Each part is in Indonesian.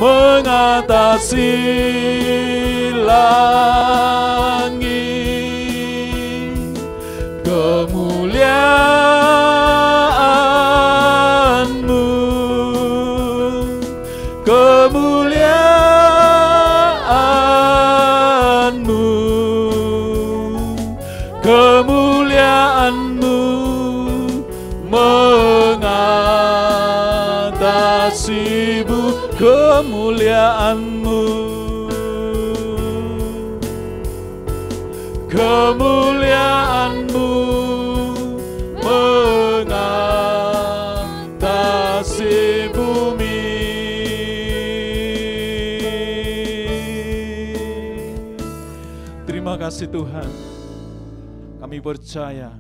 mengatasi langit. Kemuliaan-Mu, kemuliaan-Mu, kemuliaan-Mu mengatasi kemuliaan-Mu, kemuliaan-Mu mengatasi bumi. Terima kasih Tuhan, kami percaya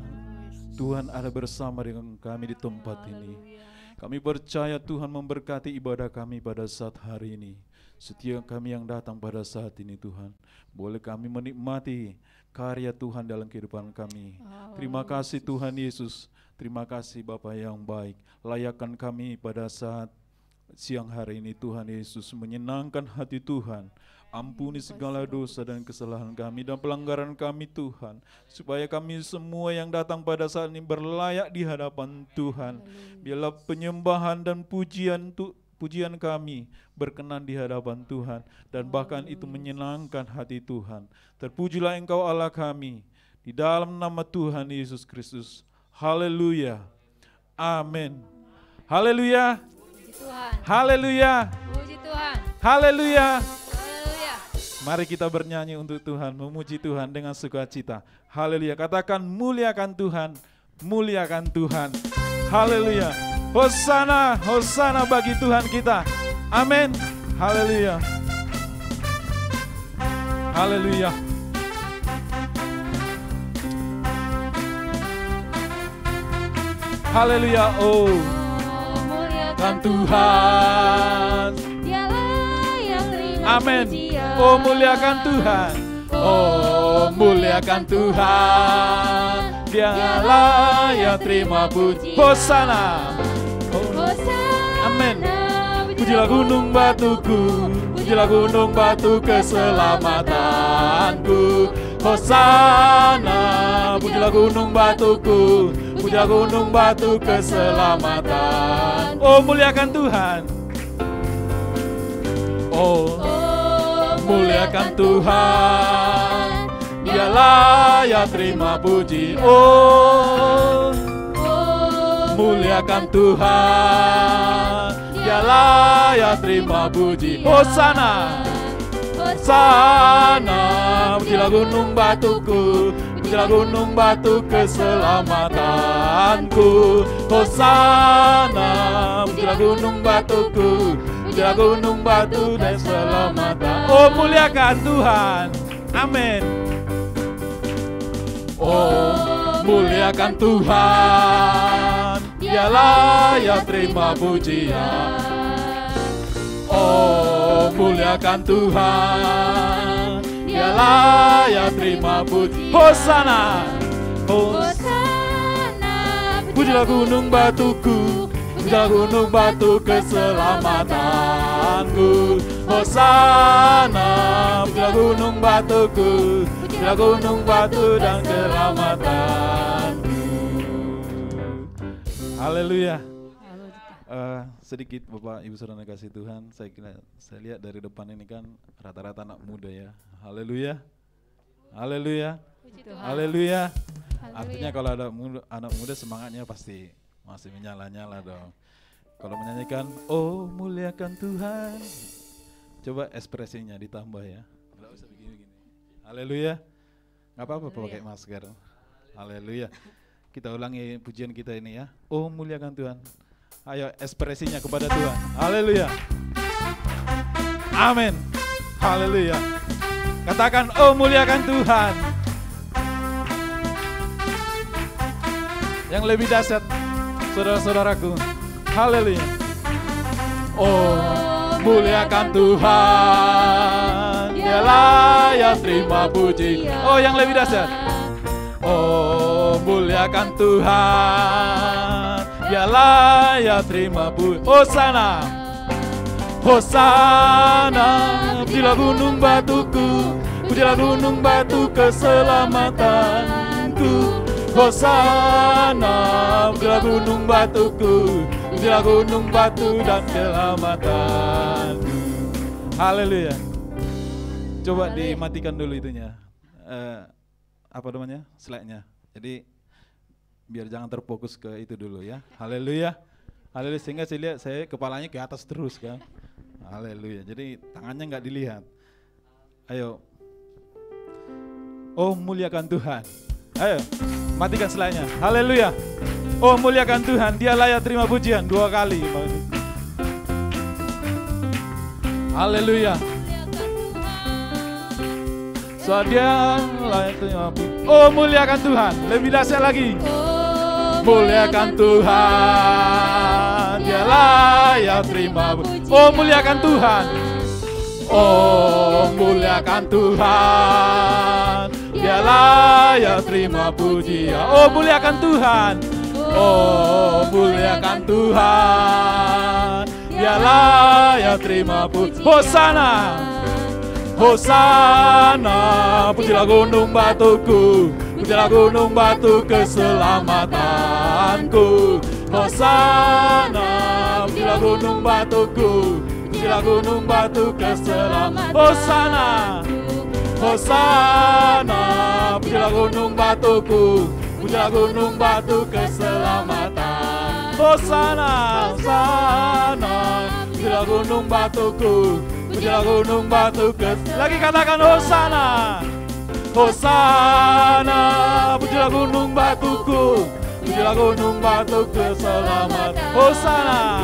Tuhan ada bersama dengan kami di tempat ini. Kami percaya Tuhan memberkati ibadah kami pada saat hari ini. Setiap kami yang datang pada saat ini Tuhan, boleh kami menikmati karya Tuhan dalam kehidupan kami. Terima kasih Tuhan Yesus. Terima kasih Bapa yang baik. Layakkan kami pada saat siang hari ini Tuhan Yesus, menyenangkan hati Tuhan. Ampuni segala dosa dan kesalahan kami dan pelanggaran kami Tuhan, supaya kami semua yang datang pada saat ini berlayak di hadapan Tuhan. Biarlah penyembahan dan pujian kami berkenan di hadapan Tuhan, dan bahkan itu menyenangkan hati Tuhan. Terpujilah Engkau Allah kami, di dalam nama Tuhan Yesus Kristus. Haleluya. Amin. Haleluya. Haleluya. Puji Tuhan. Haleluya. Mari kita bernyanyi untuk Tuhan, memuji Tuhan dengan sukacita. Haleluya. Katakan muliakan Tuhan, muliakan Tuhan. Haleluya. Hosana, hosana bagi Tuhan kita. Amin. Haleluya. Haleluya. Haleluya. Oh, muliakan Tuhan. Amin. Oh, muliakan Tuhan. Oh, muliakan Tuhan. Dialah yang terima puji. Hosana. Amin. Pujilah gunung batuku, pujilah gunung batu keselamatanku. Hosana. Pujilah gunung batuku, pujilah gunung batu keselamatan. Oh, muliakan Tuhan. Oh, muliakan Tuhan, dialah yang terima puji. Oh, muliakan Tuhan, dialah yang terima puji. Hosana, Hosana. Pujilah gunung batuku, pujilah gunung batu keselamatanku. Hosana. Pujilah gunung batuku, pujilah gunung batu dan selamatan. Oh, muliakan Tuhan. Amin. Oh, muliakan Tuhan, dialah yang terima pujian. Oh, muliakan Tuhan, dialah yang terima pujian. Hosana. Hosana. Pujilah gunung batuku, pujilah gunung batu keselamatanku. Hosana. Pujilah gunung batuku, pujilah gunung batu dan keselamatanku. Haleluya. Sedikit Bapak Ibu Saudara kasih Tuhan, saya lihat dari depan ini kan rata-rata anak muda ya. Haleluya. Haleluya. Haleluya. Artinya kalau ada anak muda semangatnya pasti masih menyala-nyala dong. Kalau menyanyikan, oh muliakan Tuhan, coba ekspresinya ditambah ya. Nggak usah begini-begini. Haleluya. Nggak apa-apa pakai masker. Haleluya. Kita ulangi pujian kita ini ya. Oh muliakan Tuhan. Ayo ekspresinya kepada Tuhan. Haleluya. Amin. Haleluya. Katakan, oh muliakan Tuhan. Yang lebih dahsyat, saudara-saudaraku. Haleluya. Oh, muliakan Tuhan. Dialah yang terima puji. Oh, yang lebih dahsyat. Oh, muliakan Tuhan. Dialah yang terima puji. Hosana. Hosana, pujilah gunung batuku, pujilah gunung batu keselamatanku. Hosana, pujilah gunung batuku, pujilah gunung batu dan keselamatanku. Haleluya. Coba dimatikan dulu itunya, apa namanya, slide-nya. Jadi biar jangan terfokus ke itu dulu ya. Haleluya. Haleluya, sehingga saya lihat saya kepalanya ke atas terus kan. Haleluya. Jadi tangannya nggak dilihat. Ayo. Oh, muliakan Tuhan. Ayo, matikan slide-nya. Haleluya. Oh, muliakan Tuhan. Dia layak terima pujian 2 kali. Haleluya. So dia layak terima pujian. Oh, muliakan Tuhan. Lebih dahsyat lagi. Muliakan Tuhan, Dia layak terima pujian. Oh, muliakan Tuhan. Oh, muliakan Tuhan, Dia layak terima pujian. Oh, muliakan Tuhan. Oh, muliakan Tuhan, Dia layak terima pujian. Hosana, Hosana, pujilah gunung batuku, pujilah gunung batu keselamatanku. Hosana, pujilah gunung batuku, pujilah gunung batu keselamatanku. Hosana, Hosana, pujilah gunung batuku, pujilah gunung batu keselamatan. Hosana, Hosana, pujilah gunung batuku, pujilah gunung batu lagi katakan Hosana. Hosana, pujilah gunung batuku, pujilah gunung batu keselamatan. Hosana,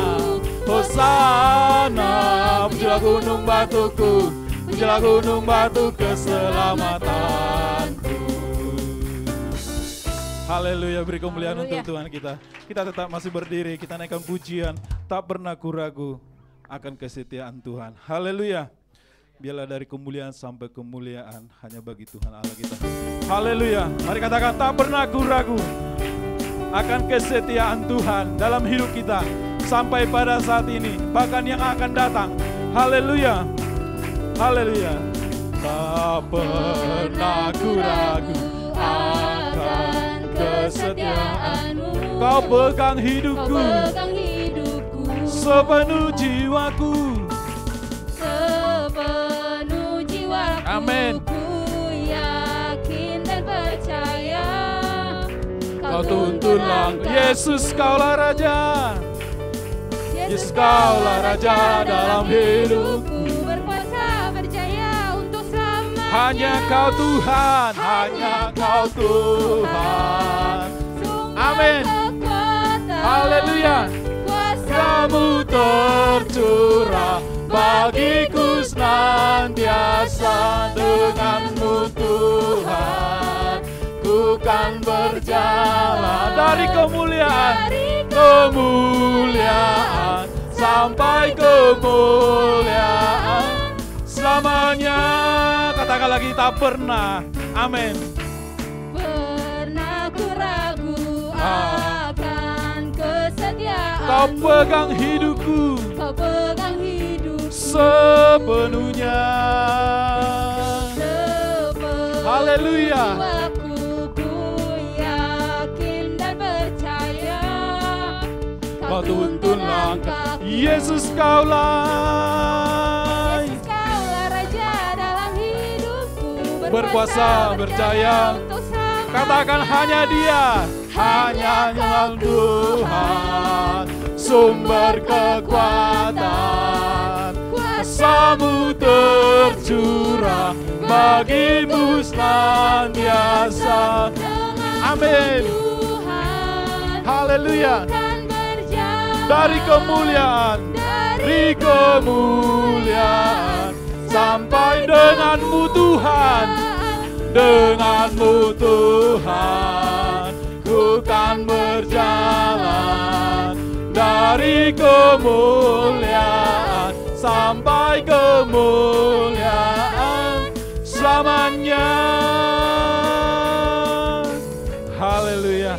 Hosana, pujilah gunung batuku, pujilah gunung batu keselamatanku. Haleluya, beri kemuliaan untuk Tuhan kita. Kita tetap masih berdiri, kita naikkan pujian, tak pernah ragu akan kesetiaan Tuhan. Haleluya. Biarlah dari kemuliaan sampai kemuliaan hanya bagi Tuhan Allah kita. Haleluya. Mari katakan tak pernah ragu akan kesetiaan Tuhan dalam hidup kita sampai pada saat ini, bahkan yang akan datang. Haleluya. Haleluya. Tak pernah ragu akan kesetiaan-Mu. Kau pegang hidupku, sepenuh jiwaku. Sepenuh jiwaku, amin. Ku yakin dan percaya Kau tuntun langkah. Yesus, Kaulah Raja. Yesus, Kaulah Raja dalam hidupku. Berkuasa berjaya untuk selamat. Hanya Kau Tuhan, hanya Kau Tuhan. Amin. Haleluya. Kamu tercurah bagiku senantiasa. Denganmu Tuhan ku kan berjalan dari kemuliaan sampai kemuliaan selamanya. Katakan lagi, tak pernah. Amin. Pernah ku ragu akan kesetiaan. Kau pegang hidupku, Kau pegang hidupku sepenuhnya. Haleluya. Jiwaku ku yakin dan percaya Kau tuntun langkah. Yesus, Kaulah. Yesus, Kaulah Raja dalam hidupku. Berkuasa berjaya. Katakan hanya Dia, hanya Tuhan, sumber kekuatan. Kuasa-Mu tercurah bagimu senantiasa. Amin. Haleluya. Dari kemuliaan sampai denganmu Tuhan. Denganmu Tuhan ku kan berjalan dari kemuliaan sampai kemuliaan selamanya. Haleluya.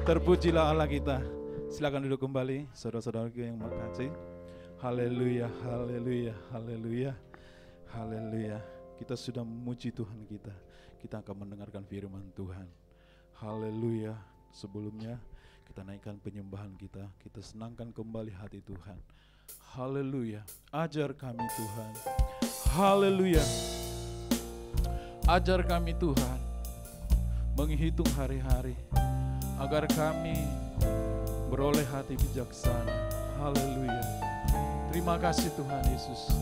Terpujilah Allah kita. Silakan duduk kembali, saudara-saudaraku yang makasih. Haleluya, haleluya, haleluya, haleluya. Kita sudah memuji Tuhan kita. Kita akan mendengarkan firman Tuhan. Haleluya. Sebelumnya kita naikkan penyembahan kita. Kita senangkan kembali hati Tuhan. Haleluya. Ajar kami Tuhan. Haleluya. Ajar kami Tuhan menghitung hari-hari agar kami beroleh hati bijaksana. Haleluya. Terima kasih Tuhan Yesus.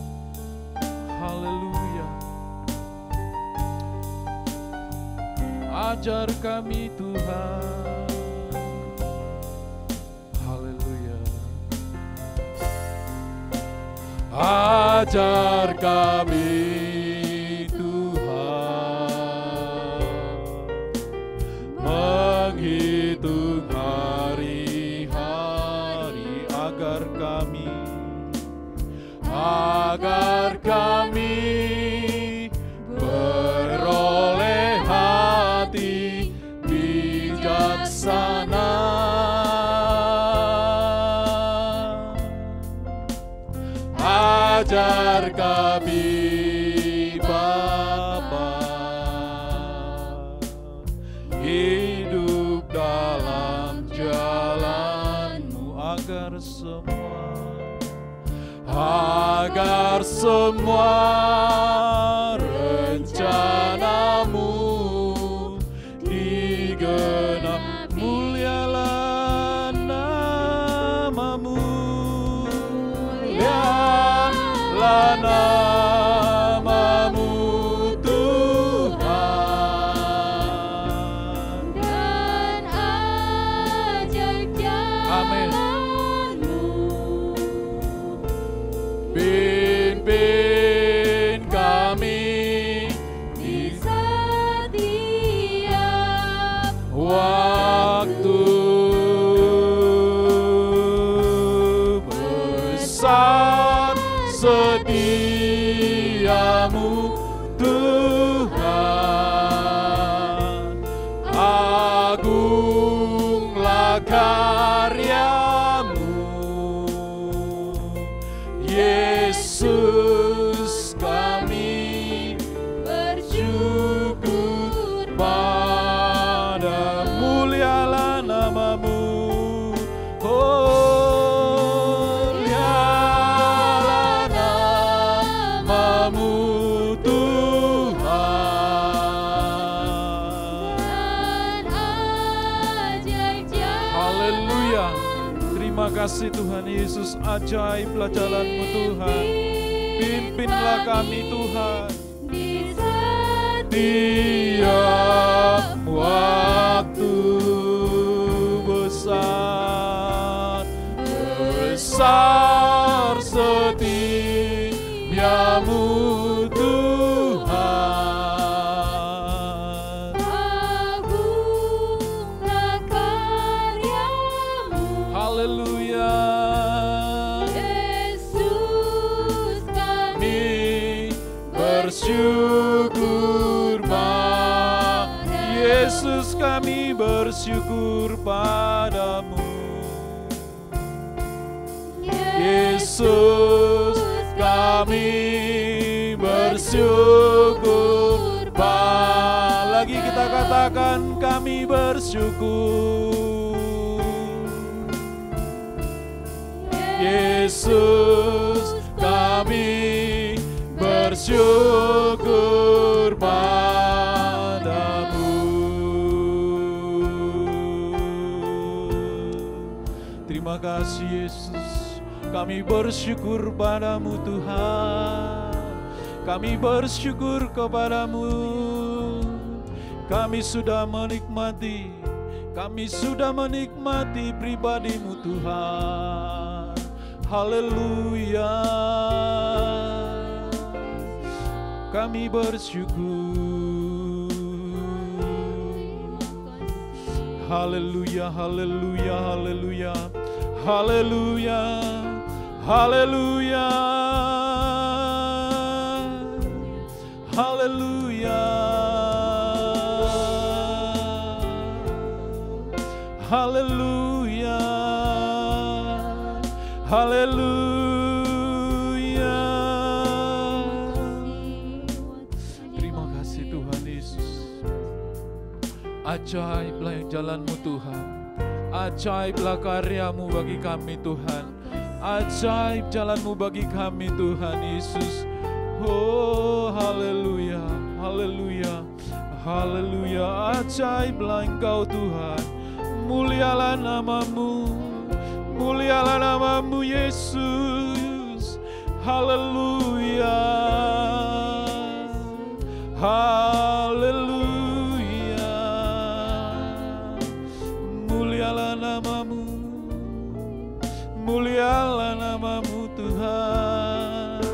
Haleluya. Ajar kami Tuhan. Haleluya. Ajar kami menghitung hari-hari agar kami beroleh hati bijaksana. Ajar kami Bapa hidup dalam jalan-Mu agar semua rencana-Mu digenapi. Mulialah nama-Mu, mulialah nama-Mu Tuhan, dan ajaib amin. Pimpin kami di setiap waktu, besar setiamu Tuhan, agunglah karyamu Yesus. Kami bersyukur pada mulialah nama-Mu, oh mulialah nama-Mu Tuhan, dan ajaib haleluya. Terima kasih Tuhan Yesus, ajaiblah jalan-Mu Tuhan. Pimpinlah kami Tuhan di tiap waktu, besar setiamu Tuhan, agunglah karyamu haleluya. Yesus. Kami Bersyukur Yesus, kami bersyukur padamu Yesus, kami bersyukur lagi kita katakan kami bersyukur Yesus, kami bersyukur padamu. Terima kasih Yesus, kami bersyukur padamu Tuhan. Kami bersyukur kepadamu. Kami sudah menikmati pribadimu Tuhan. Haleluya. Kami bersyukur. Haleluya, haleluya, haleluya. Haleluya. Haleluya. Haleluya. Haleluya. Haleluya. Ajaiblah yang jalan-Mu Tuhan. Ajaiblah karya-Mu bagi kami Tuhan. Ajaib jalan-Mu bagi kami Tuhan Yesus. Oh haleluya, haleluya, haleluya. Ajaiblah Engkau Tuhan. Mulialah nama-Mu, mulialah nama-Mu Yesus. Haleluya, haleluya. Mulialah nama-Mu, mulialah nama-Mu Tuhan.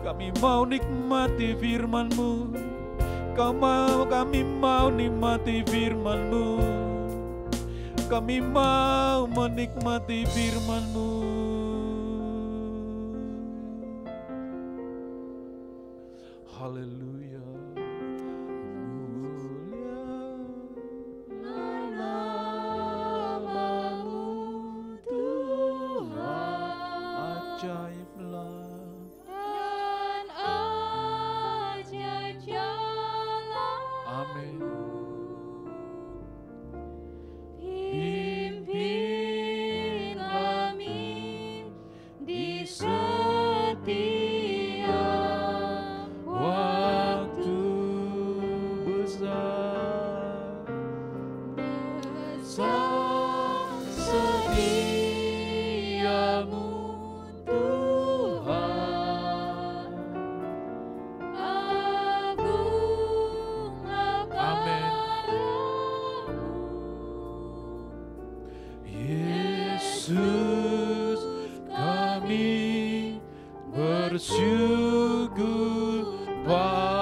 Kami mau nikmati firman-Mu, kami mau nikmati firman-Mu, kami mau menikmati firman-Mu. Haleluya. Namamu Tuhan, Ajaiblah. dan ajaib jalan. Amin. Pimpin kami di setiap Waktu besar, setiamu Tuhan, agunglah Amin. karya-Mu. Yesus, kami bersyukur padamu.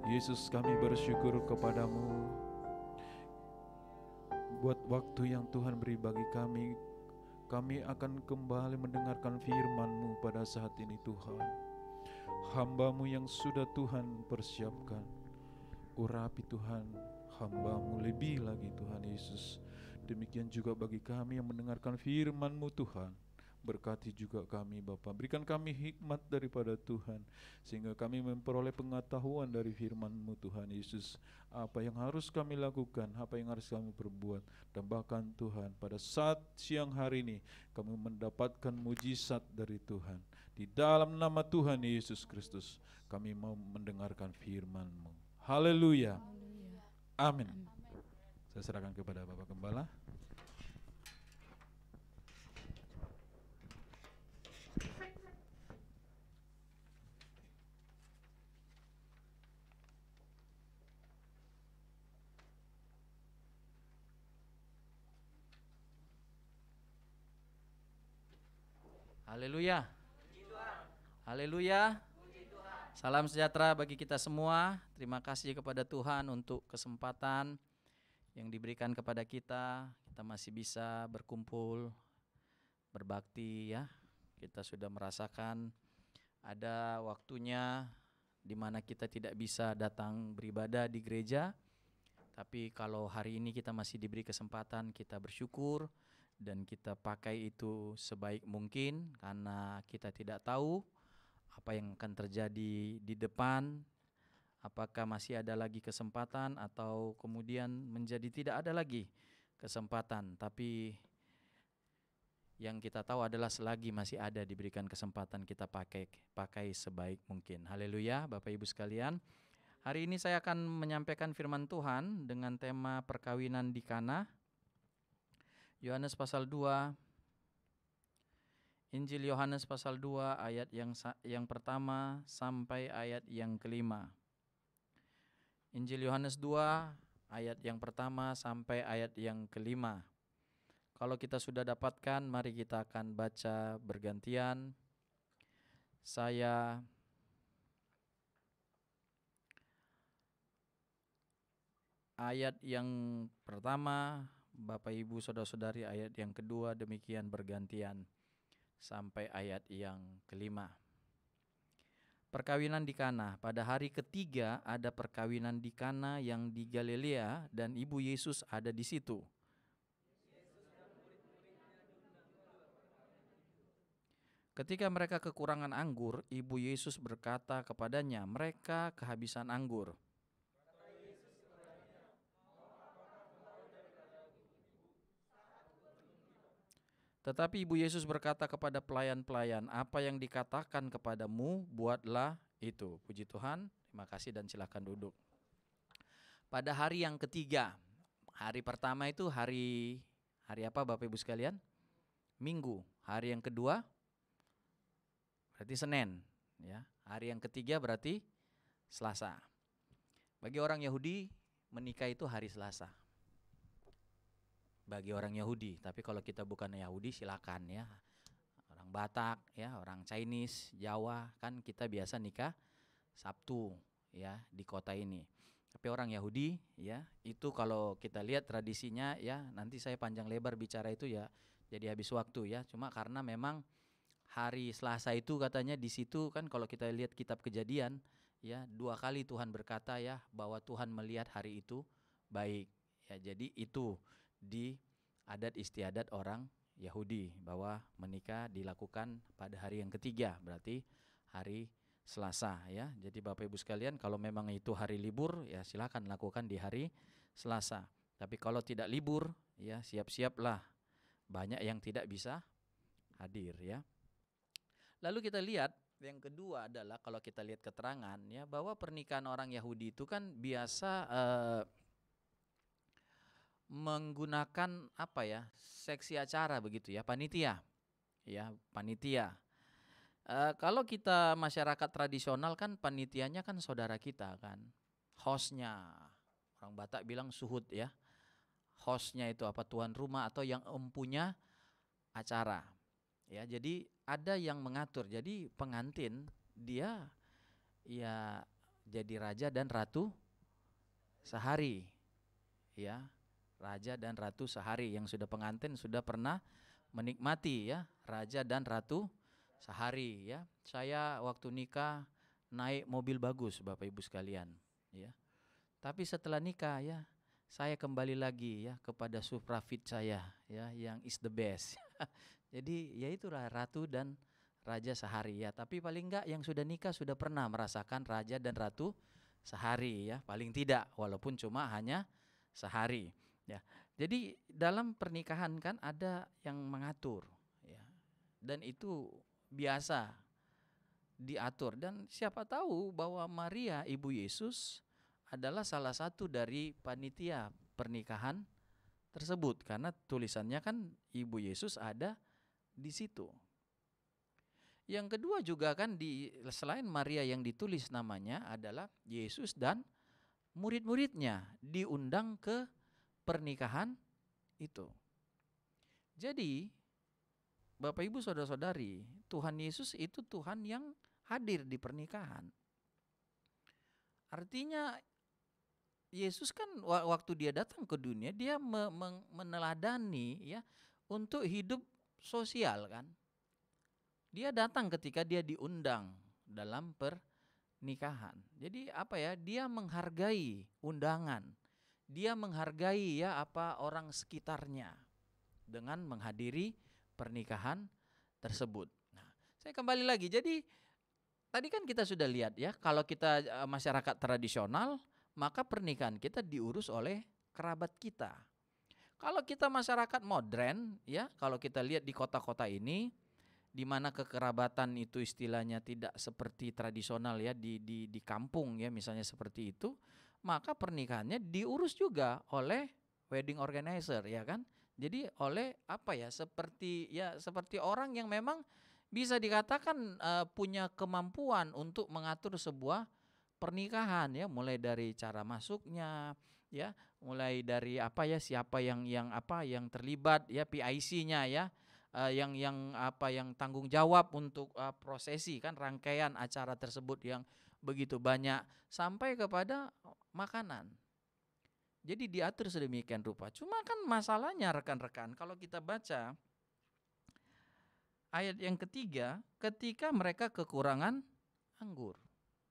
Yesus, kami bersyukur kepadamu buat waktu yang Tuhan beri bagi kami. Kami akan kembali mendengarkan firman-Mu pada saat ini Tuhan. Hamba-Mu yang sudah Tuhan persiapkan, urapi Tuhan hamba-Mu lebih lagi Tuhan Yesus. Demikian juga bagi kami yang mendengarkan firman-Mu Tuhan. Berkati juga kami Bapa, berikan kami hikmat daripada Tuhan, sehingga kami memperoleh pengetahuan dari firman-Mu Tuhan Yesus. Apa yang harus kami lakukan, apa yang harus kami perbuat. Dan bahkan Tuhan, pada saat siang hari ini kami mendapatkan mujizat dari Tuhan. Di dalam nama Tuhan Yesus Kristus kami mau mendengarkan firman-Mu. Haleluya. Amin. Saya serahkan kepada Bapak Gembala. Haleluya. Haleluya. Salam sejahtera bagi kita semua. Terima kasih kepada Tuhan untuk kesempatan yang diberikan kepada kita. Kita masih bisa berkumpul, berbakti ya. Kita sudah merasakan ada waktunya di mana kita tidak bisa datang beribadah di gereja. Tapi kalau hari ini kita masih diberi kesempatan, kita bersyukur dan kita pakai itu sebaik mungkin, karena kita tidak tahu apa yang akan terjadi di depan, apakah masih ada lagi kesempatan atau kemudian menjadi tidak ada lagi kesempatan. Tapi yang kita tahu adalah selagi masih ada diberikan kesempatan, kita pakai sebaik mungkin. Haleluya, Bapak Ibu sekalian. Hari ini saya akan menyampaikan firman Tuhan dengan tema perkawinan di Kana. Yohanes pasal 2, Injil Yohanes pasal 2 ayat yang pertama sampai ayat yang kelima. Injil Yohanes 2 ayat yang pertama sampai ayat yang kelima. Kalau kita sudah dapatkan, mari kita akan baca bergantian. Saya ayat yang pertama, Bapak Ibu Saudara-saudari ayat yang kedua, demikian bergantian sampai ayat yang kelima. Perkawinan di Kana. Pada hari ketiga ada perkawinan di Kana yang di Galilea dan ibu Yesus ada di situ. Ketika mereka kekurangan anggur, ibu Yesus berkata kepadanya, mereka kehabisan anggur. Tetapi ibu Yesus berkata kepada pelayan-pelayan, apa yang dikatakan kepadamu, buatlah itu. Puji Tuhan, terima kasih dan silakan duduk. Pada hari yang ketiga, hari pertama itu hari apa Bapak Ibu sekalian? Minggu. Hari yang kedua berarti Senin, ya. Hari yang ketiga berarti Selasa. Bagi orang Yahudi menikah itu hari Selasa. Bagi orang Yahudi, tapi kalau kita bukan Yahudi silakan ya. Orang Batak ya, orang Chinese, Jawa kan kita biasa nikah Sabtu ya di kota ini. Tapi orang Yahudi ya, itu kalau kita lihat tradisinya ya, nanti saya panjang lebar bicara itu ya, jadi habis waktu ya. Cuma karena memang hari Selasa itu katanya di situ kan kalau kita lihat kitab Kejadian ya, 2 kali Tuhan berkata ya bahwa Tuhan melihat hari itu baik. Ya, jadi itu di adat istiadat orang Yahudi bahwa menikah dilakukan pada hari yang ketiga, berarti hari Selasa ya. Jadi Bapak Ibu sekalian, kalau memang itu hari libur ya silakan lakukan di hari Selasa. Tapi kalau tidak libur ya siap-siaplah, banyak yang tidak bisa hadir ya. Lalu kita lihat yang kedua adalah kalau kita lihat keterangan ya bahwa pernikahan orang Yahudi itu kan biasa menggunakan apa ya, seksi acara begitu ya, panitia ya, panitia. Kalau kita masyarakat tradisional kan panitianya kan saudara kita kan, hostnya, orang Batak bilang suhud ya, hostnya itu apa, tuan rumah atau yang empunya acara ya. Jadi ada yang mengatur, jadi pengantin dia ya jadi raja dan ratu sehari ya. Raja dan ratu sehari, yang sudah pengantin sudah pernah menikmati ya raja dan ratu sehari ya. Saya waktu nikah naik mobil bagus Bapak Ibu sekalian ya. Tapi setelah nikah ya saya kembali lagi ya kepada Suprafit saya ya yang is the best. Jadi ya itulah ratu dan raja sehari ya. Tapi paling enggak yang sudah nikah sudah pernah merasakan raja dan ratu sehari ya, paling tidak walaupun cuma hanya sehari. Ya, jadi dalam pernikahan kan ada yang mengatur, ya, dan itu biasa diatur. Dan siapa tahu bahwa Maria ibu Yesus adalah salah satu dari panitia pernikahan tersebut, karena tulisannya kan ibu Yesus ada di situ. Yang kedua juga kan selain Maria yang ditulis namanya adalah Yesus dan murid-muridnya diundang ke pernikahan itu. Jadi Bapak Ibu saudara-saudari, Tuhan Yesus itu Tuhan yang hadir di pernikahan. Artinya Yesus kan waktu dia datang ke dunia dia meneladani ya untuk hidup sosial kan. Dia datang ketika dia diundang dalam pernikahan. Jadi apa ya? Dia menghargai undangan. Dia menghargai ya apa orang sekitarnya dengan menghadiri pernikahan tersebut. Nah, saya kembali lagi. Jadi tadi kan kita sudah lihat ya, kalau kita masyarakat tradisional, maka pernikahan kita diurus oleh kerabat kita. Kalau kita masyarakat modern ya, kalau kita lihat di kota-kota ini di mana kekerabatan itu istilahnya tidak seperti tradisional ya di kampung ya misalnya seperti itu, maka pernikahannya diurus juga oleh wedding organizer ya kan. Jadi oleh apa ya, seperti orang yang memang bisa dikatakan punya kemampuan untuk mengatur sebuah pernikahan ya, mulai dari cara masuknya ya, mulai dari apa ya, siapa yang terlibat ya, PIC-nya ya, yang tanggung jawab untuk prosesi kan, rangkaian acara tersebut yang begitu banyak sampai kepada makanan. Jadi diatur sedemikian rupa. Cuma kan masalahnya rekan-rekan, kalau kita baca ayat yang ketiga, ketika mereka kekurangan anggur.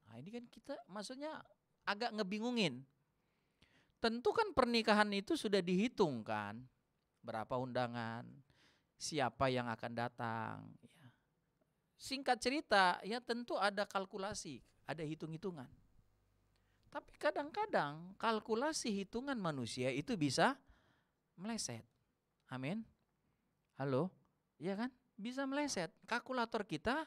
Nah ini kan kita maksudnya agak ngebingungin. Tentu kan pernikahan itu sudah dihitung kan, berapa undangan, siapa yang akan datang, ya. singkat cerita ya tentu ada kalkulasi, ada hitung-hitungan. Tapi kadang-kadang kalkulasi hitungan manusia itu bisa meleset. Amin. Halo? Iya kan? Bisa meleset. Kalkulator kita,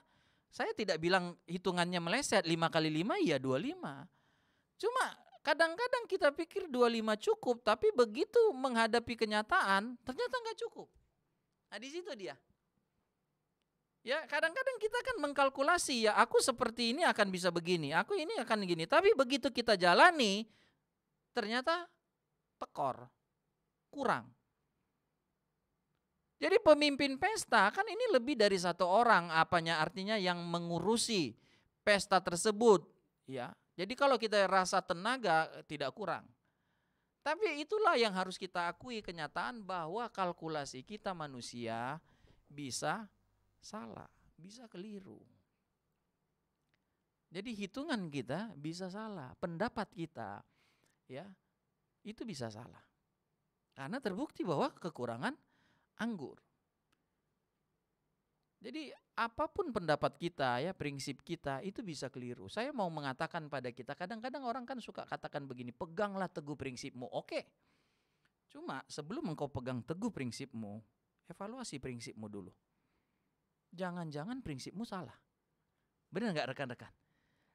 saya tidak bilang hitungannya meleset 5 kali 5 ya 25. Cuma kadang-kadang kita pikir 25 cukup, tapi begitu menghadapi kenyataan ternyata nggak cukup. Nah di situ dia. Ya kadang-kadang kita kan mengkalkulasi ya aku seperti ini akan bisa begini, aku ini akan gini. Tapi begitu kita jalani ternyata tekor, kurang. Jadi pemimpin pesta kan ini lebih dari satu orang, apanya artinya yang mengurusi pesta tersebut. Ya, jadi kalau kita rasa tenaga tidak kurang. Tapi itulah yang harus kita akui kenyataan bahwa kalkulasi kita manusia bisa salah, bisa keliru. Jadi hitungan kita bisa salah, pendapat kita ya itu bisa salah. Karena terbukti bahwa kekurangan anggur. Jadi apapun pendapat kita ya, prinsip kita itu bisa keliru. Saya mau mengatakan pada kita, kadang-kadang orang kan suka katakan begini, peganglah teguh prinsipmu. Oke. Cuma sebelum engkau pegang teguh prinsipmu, evaluasi prinsipmu dulu. Jangan-jangan prinsipmu salah. Benar nggak rekan-rekan?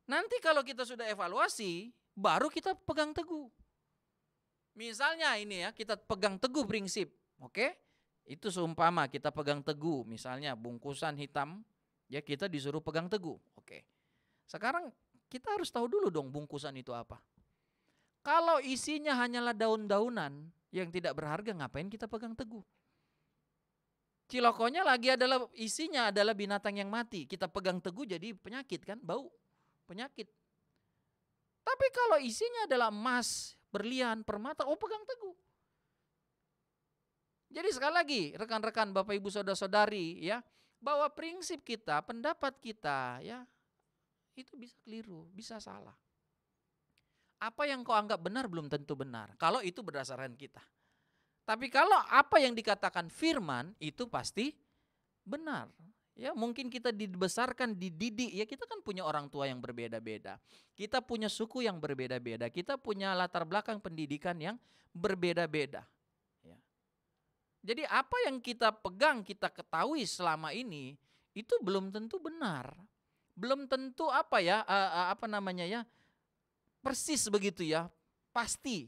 Nanti kalau kita sudah evaluasi, baru kita pegang teguh. Misalnya ini ya, kita pegang teguh prinsip, oke? Itu seumpama kita pegang teguh, misalnya bungkusan hitam, ya kita disuruh pegang teguh, oke. Sekarang kita harus tahu dulu dong bungkusan itu apa. Kalau isinya hanyalah daun-daunan yang tidak berharga, ngapain kita pegang teguh? Cilokonya lagi adalah isinya adalah binatang yang mati. Kita pegang teguh jadi penyakit kan, bau, penyakit. Tapi kalau isinya adalah emas, berlian, permata, oh pegang teguh. Jadi sekali lagi rekan-rekan Bapak Ibu Saudara-saudari ya, bahwa prinsip kita, pendapat kita ya, itu bisa keliru, bisa salah. Apa yang kau anggap benar belum tentu benar, kalau itu berdasarkan kita. Tapi kalau apa yang dikatakan firman itu pasti benar. Ya, mungkin kita dibesarkan, dididik, ya kita kan punya orang tua yang berbeda-beda. Kita punya suku yang berbeda-beda. Kita punya latar belakang pendidikan yang berbeda-beda. Ya. Jadi apa yang kita pegang, kita ketahui selama ini itu belum tentu benar. Belum tentu persis begitu ya, pasti.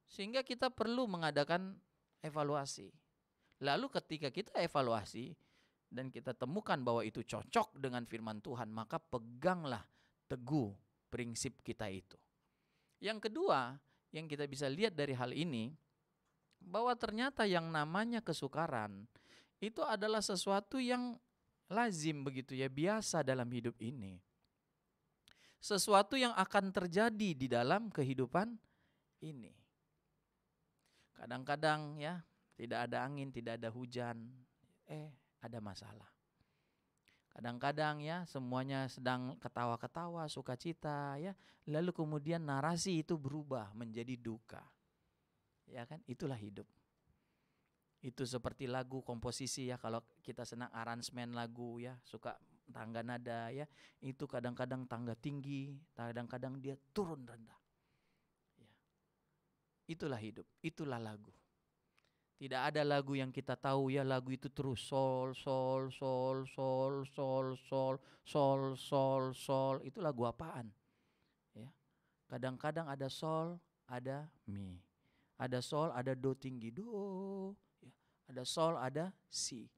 Sehingga kita perlu mengadakan evaluasi. Lalu ketika kita evaluasi dan kita temukan bahwa itu cocok dengan firman Tuhan, maka peganglah teguh prinsip kita itu. Yang kedua, yang kita bisa lihat dari hal ini, bahwa ternyata yang namanya kesukaran itu adalah sesuatu yang lazim begitu ya, biasa dalam hidup ini. Sesuatu yang akan terjadi di dalam kehidupan ini. Kadang-kadang ya, tidak ada angin, tidak ada hujan, ada masalah. Kadang-kadang ya, semuanya sedang ketawa-ketawa, sukacita ya, lalu kemudian narasi itu berubah menjadi duka. Ya kan, itulah hidup. Itu seperti lagu komposisi ya, kalau kita senang aransemen lagu ya, suka tangga nada ya, itu kadang-kadang tangga tinggi, kadang-kadang dia turun rendah. Itulah hidup, itulah lagu. Tidak ada lagu yang kita tahu ya, lagu itu terus sol, sol, sol, sol, sol, sol, sol, sol, sol. Itu lagu apaan? Ya. Kadang-kadang ada sol, ada mi. Ada sol, ada do tinggi, do. Ya. Ada sol, ada si.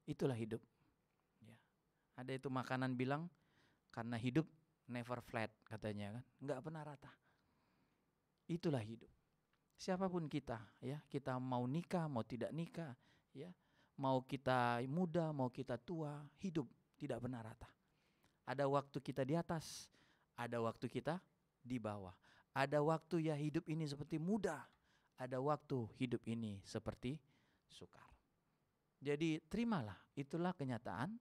Itulah hidup. Ya. Ada itu makanan bilang, karena hidup never flat katanya kan. Enggak pernah rata. Itulah hidup. Siapapun kita ya, kita mau nikah, mau tidak nikah ya, mau kita muda, mau kita tua, hidup tidak pernah rata. Ada waktu kita di atas, ada waktu kita di bawah. Ada waktu ya hidup ini seperti muda, ada waktu hidup ini seperti sukar. Jadi terimalah, itulah kenyataan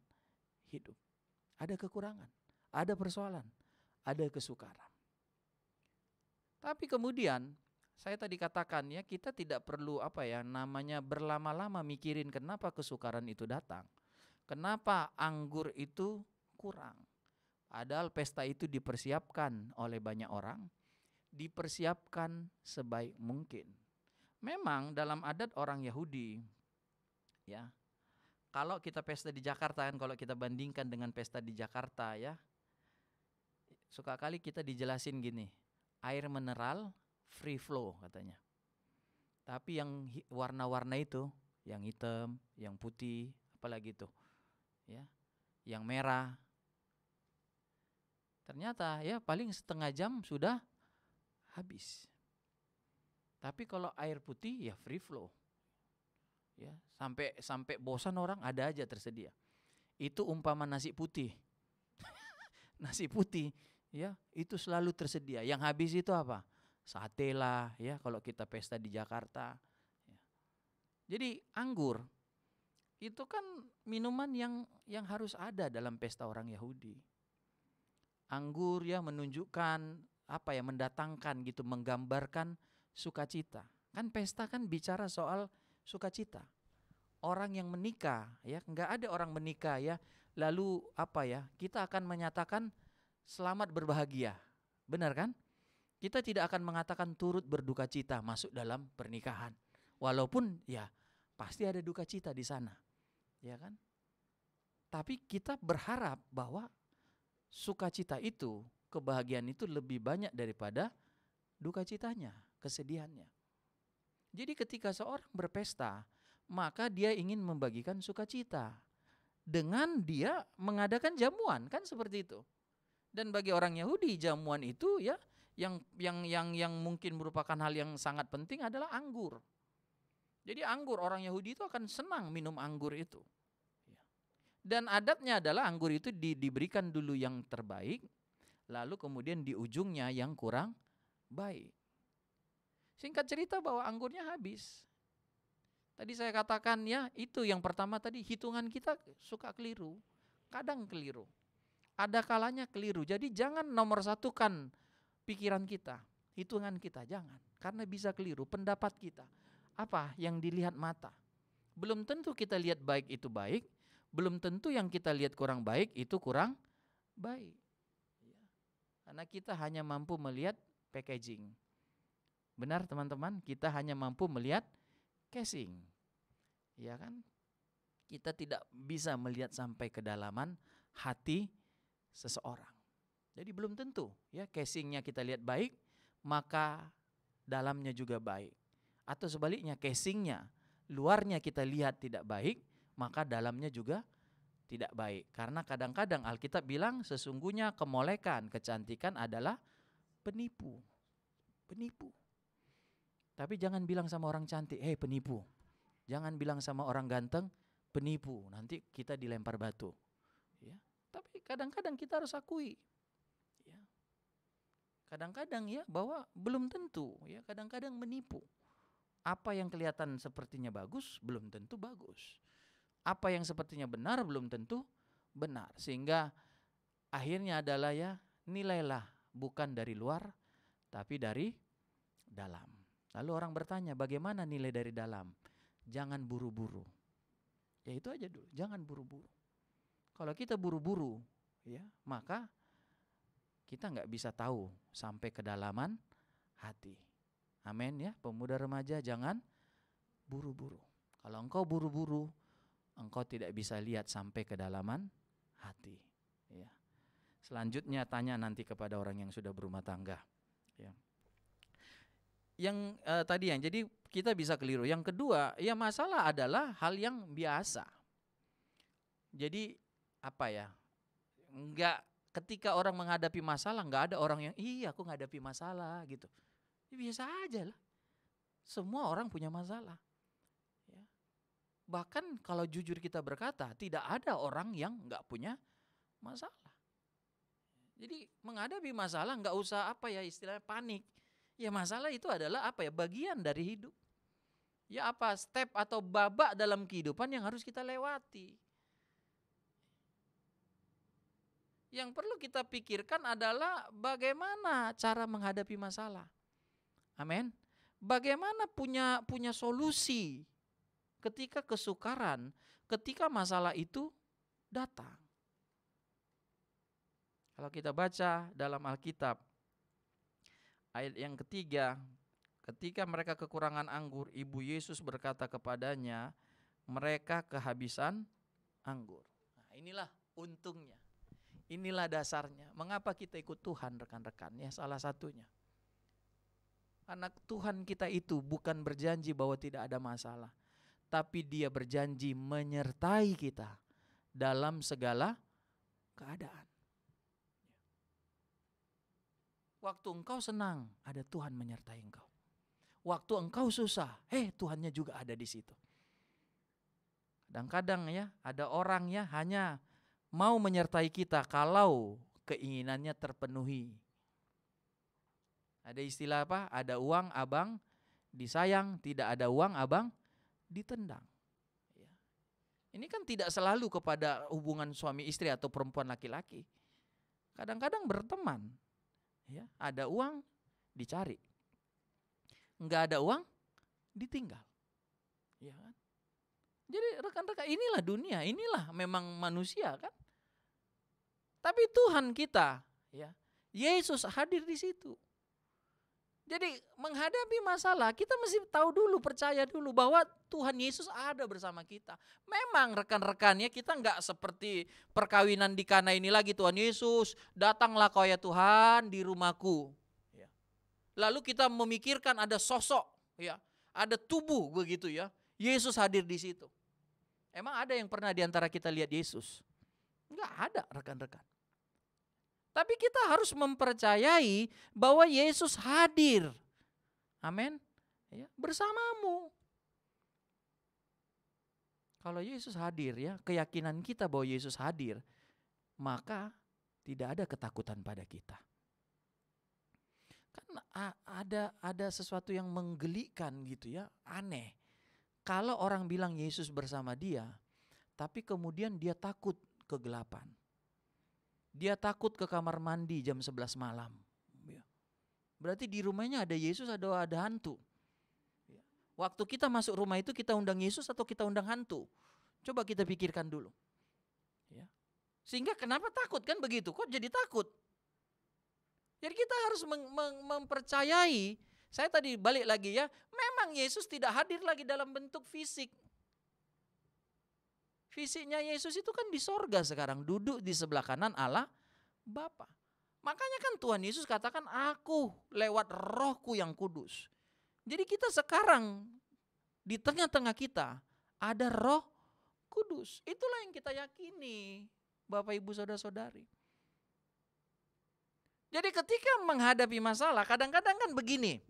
hidup. Ada kekurangan, ada persoalan, ada kesukaran. Tapi kemudian saya tadi katakan ya, kita tidak perlu berlama-lama mikirin kenapa kesukaran itu datang. Kenapa anggur itu kurang? Padahal pesta itu dipersiapkan oleh banyak orang, dipersiapkan sebaik mungkin. Memang dalam adat orang Yahudi, ya, kalau kita pesta di Jakarta kan, kalau kita bandingkan dengan pesta di Jakarta ya, suka kali kita dijelasin gini, air mineral free flow katanya. Tapi yang warna-warna itu, yang hitam, yang putih, apalagi itu, ya, yang merah. Ternyata ya paling setengah jam sudah habis. Tapi kalau air putih ya free flow. Ya, sampai bosan orang ada aja tersedia. Itu umpama nasi putih. Nasi putih ya, itu selalu tersedia. Yang habis itu apa? Sate lah ya kalau kita pesta di Jakarta. Ya. Jadi anggur itu kan minuman yang harus ada dalam pesta orang Yahudi. Anggur ya menunjukkan apa ya, mendatangkan gitu, menggambarkan sukacita. Kan pesta kan bicara soal sukacita. Orang yang menikah ya, enggak ada orang menikah ya lalu apa ya, kita akan menyatakan selamat berbahagia. Benar kan? Kita tidak akan mengatakan turut berduka cita masuk dalam pernikahan. Walaupun ya pasti ada duka cita di sana. Ya kan? Tapi kita berharap bahwa sukacita itu, kebahagiaan itu lebih banyak daripada duka citanya, kesedihannya. Jadi ketika seorang berpesta, maka dia ingin membagikan sukacita dengan dia mengadakan jamuan, kan seperti itu. Dan bagi orang Yahudi jamuan itu ya yang mungkin merupakan hal yang sangat penting adalah anggur. Jadi anggur, orang Yahudi itu akan senang minum anggur itu. Dan adatnya adalah anggur itu diberikan dulu yang terbaik, lalu kemudian di ujungnya yang kurang baik. Singkat cerita bahwa anggurnya habis. Tadi saya katakan ya, itu yang pertama tadi, hitungan kita suka keliru, kadang keliru. Ada kalanya keliru, jadi jangan nomor satukan pikiran kita, hitungan kita, jangan. Karena bisa keliru, pendapat kita. Apa yang dilihat mata. Belum tentu kita lihat baik itu baik, belum tentu yang kita lihat kurang baik itu kurang baik. Karena kita hanya mampu melihat packaging. Benar teman-teman, kita hanya mampu melihat casing. Ya kan? Kita tidak bisa melihat sampai kedalaman hati seseorang. Jadi belum tentu ya casingnya kita lihat baik, maka dalamnya juga baik. Atau sebaliknya, casingnya, luarnya kita lihat tidak baik, maka dalamnya juga tidak baik. Karena kadang-kadang Alkitab bilang sesungguhnya kemolekan, kecantikan adalah penipu. Penipu. Tapi jangan bilang sama orang cantik, hei penipu. Jangan bilang sama orang ganteng, penipu. Nanti kita dilempar batu. Ya. Tapi kadang-kadang kita harus akui. Ya. Kadang-kadang ya bahwa belum tentu. Ya. Kadang-kadang menipu. Apa yang kelihatan sepertinya bagus, belum tentu bagus. Apa yang sepertinya benar, belum tentu benar. Sehingga akhirnya adalah ya, nilailah bukan dari luar, tapi dari dalam. Lalu orang bertanya, bagaimana nilai dari dalam? Jangan buru-buru. Ya itu aja dulu, jangan buru-buru. Kalau kita buru-buru, ya maka kita nggak bisa tahu sampai kedalaman hati. Amin ya, pemuda remaja jangan buru-buru. Kalau engkau buru-buru, engkau tidak bisa lihat sampai kedalaman hati. Ya. Selanjutnya tanya nanti kepada orang yang sudah berumah tangga. Ya. Yang tadi yang jadi kita bisa keliru. Yang kedua, ya masalah adalah hal yang biasa. Jadi apa ya? Enggak, ketika orang menghadapi masalah, enggak ada orang yang iya aku menghadapi masalah gitu. Ya, biasa aja lah. Semua orang punya masalah. Ya. Bahkan kalau jujur kita berkata, tidak ada orang yang enggak punya masalah. Jadi menghadapi masalah enggak usah apa ya istilahnya panik. Ya masalah itu adalah apa ya, bagian dari hidup. Ya apa step atau babak dalam kehidupan yang harus kita lewati. Yang perlu kita pikirkan adalah bagaimana cara menghadapi masalah. Amin. Bagaimana punya solusi ketika kesukaran, ketika masalah itu datang. Kalau kita baca dalam Alkitab, ayat yang ketiga, ketika mereka kekurangan anggur, ibu Yesus berkata kepadanya, mereka kehabisan anggur. Nah, inilah untungnya. Inilah dasarnya. Mengapa kita ikut Tuhan, rekan-rekan? Ya, salah satunya. Karena Tuhan kita itu bukan berjanji bahwa tidak ada masalah, tapi Dia berjanji menyertai kita dalam segala keadaan. Waktu engkau senang, ada Tuhan menyertai engkau. Waktu engkau susah, Tuhannya juga ada di situ. Kadang-kadang ya, ada orang ya hanya mau menyertai kita kalau keinginannya terpenuhi. Ada istilah apa? Ada uang abang disayang, tidak ada uang abang ditendang. Ya. Ini kan tidak selalu kepada hubungan suami istri atau perempuan laki-laki. Kadang-kadang berteman. Ya, ada uang dicari, enggak ada uang ditinggal. Ya kan? Jadi rekan-rekan, inilah dunia, inilah memang manusia kan. Tapi Tuhan kita, ya, Yesus hadir di situ. Jadi menghadapi masalah kita mesti tahu dulu, percaya dulu bahwa Tuhan Yesus ada bersama kita. Memang rekan-rekannya kita enggak seperti perkawinan di Kana ini lagi, Tuhan Yesus datanglah kau ya Tuhan di rumahku. Ya. Lalu kita memikirkan ada sosok, ya, ada tubuh begitu ya. Yesus hadir di situ. Emang ada yang pernah di antara kita lihat Yesus? Enggak ada rekan-rekan. Tapi kita harus mempercayai bahwa Yesus hadir. Amin. Ya, bersamamu. Kalau Yesus hadir ya, keyakinan kita bahwa Yesus hadir, maka tidak ada ketakutan pada kita. Kan ada sesuatu yang menggelikan gitu ya, aneh. Kalau orang bilang Yesus bersama dia, tapi kemudian dia takut kegelapan. Dia takut ke kamar mandi jam 11 malam. Berarti di rumahnya ada Yesus, ada hantu. Waktu kita masuk rumah itu kita undang Yesus atau kita undang hantu? Coba kita pikirkan dulu. Sehingga kenapa takut kan begitu? Kok jadi takut? Jadi kita harus mempercayai. Saya tadi balik lagi ya, memang Yesus tidak hadir lagi dalam bentuk fisik. Fisiknya Yesus itu kan di sorga sekarang, duduk di sebelah kanan Allah Bapa. Makanya kan Tuhan Yesus katakan, aku lewat rohku yang kudus. Jadi kita sekarang di tengah-tengah kita ada roh kudus. Itulah yang kita yakini, Bapak Ibu Saudara-saudari. Jadi ketika menghadapi masalah, kadang-kadang kan begini.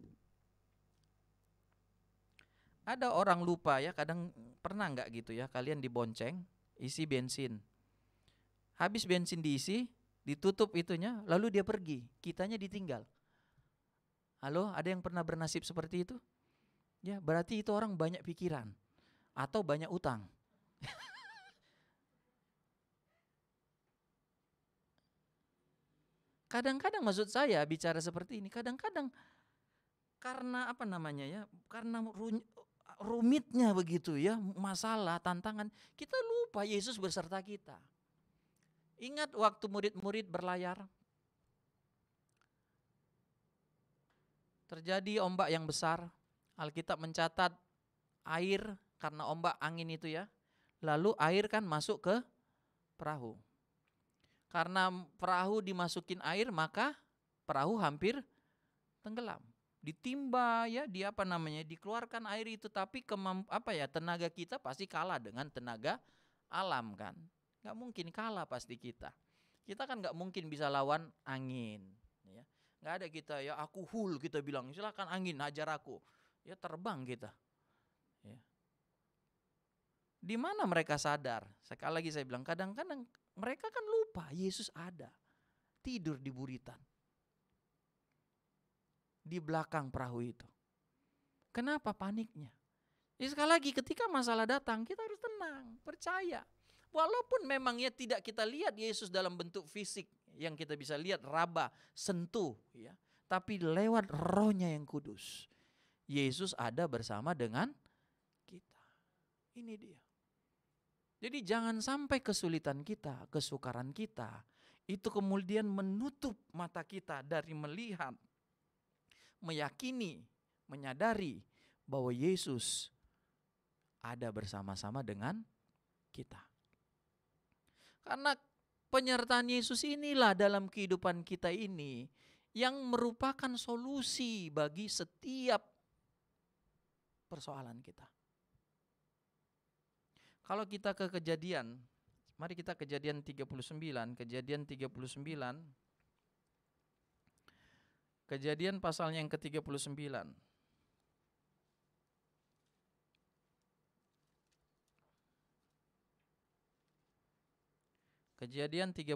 Ada orang lupa ya, kadang pernah enggak gitu ya, kalian dibonceng, isi bensin. Habis bensin diisi, ditutup itunya, lalu dia pergi, kitanya ditinggal. Halo, ada yang pernah bernasib seperti itu? Ya, berarti itu orang banyak pikiran atau banyak utang. Kadang-kadang maksud saya bicara seperti ini, kadang-kadang karena apa namanya ya, karena rumitnya begitu ya, masalah, tantangan, kita lupa Yesus beserta kita. Ingat waktu murid-murid berlayar, terjadi ombak yang besar, Alkitab mencatat air karena ombak angin itu ya, lalu air kan masuk ke perahu. Karena perahu dimasukin air, maka perahu hampir tenggelam. Ditimba ya, dikeluarkan air itu, tapi tenaga kita pasti kalah dengan tenaga alam kan. Gak mungkin kalah pasti kita. Kita kan gak mungkin bisa lawan angin. Ya. Gak ada kita ya, aku kita bilang silakan angin hajar aku. Ya terbang kita. Ya. Di mana mereka sadar? Sekali lagi saya bilang, kadang-kadang mereka kan lupa Yesus ada. Tidur di buritan. Di belakang perahu itu. Kenapa paniknya? Jadi sekali lagi ketika masalah datang kita harus tenang, percaya. Walaupun memangnya tidak kita lihat Yesus dalam bentuk fisik yang kita bisa lihat, raba, sentuh, ya. Tapi lewat rohnya yang kudus, Yesus ada bersama dengan kita. Ini dia. Jadi jangan sampai kesulitan kita, kesukaran kita, itu kemudian menutup mata kita dari melihat, meyakini, menyadari bahwa Yesus ada bersama-sama dengan kita. Karena penyertaan Yesus inilah dalam kehidupan kita ini yang merupakan solusi bagi setiap persoalan kita. Kalau kita ke Kejadian, mari kita Kejadian 39, Kejadian 39, Kejadian pasalnya yang ke-39. Kejadian 39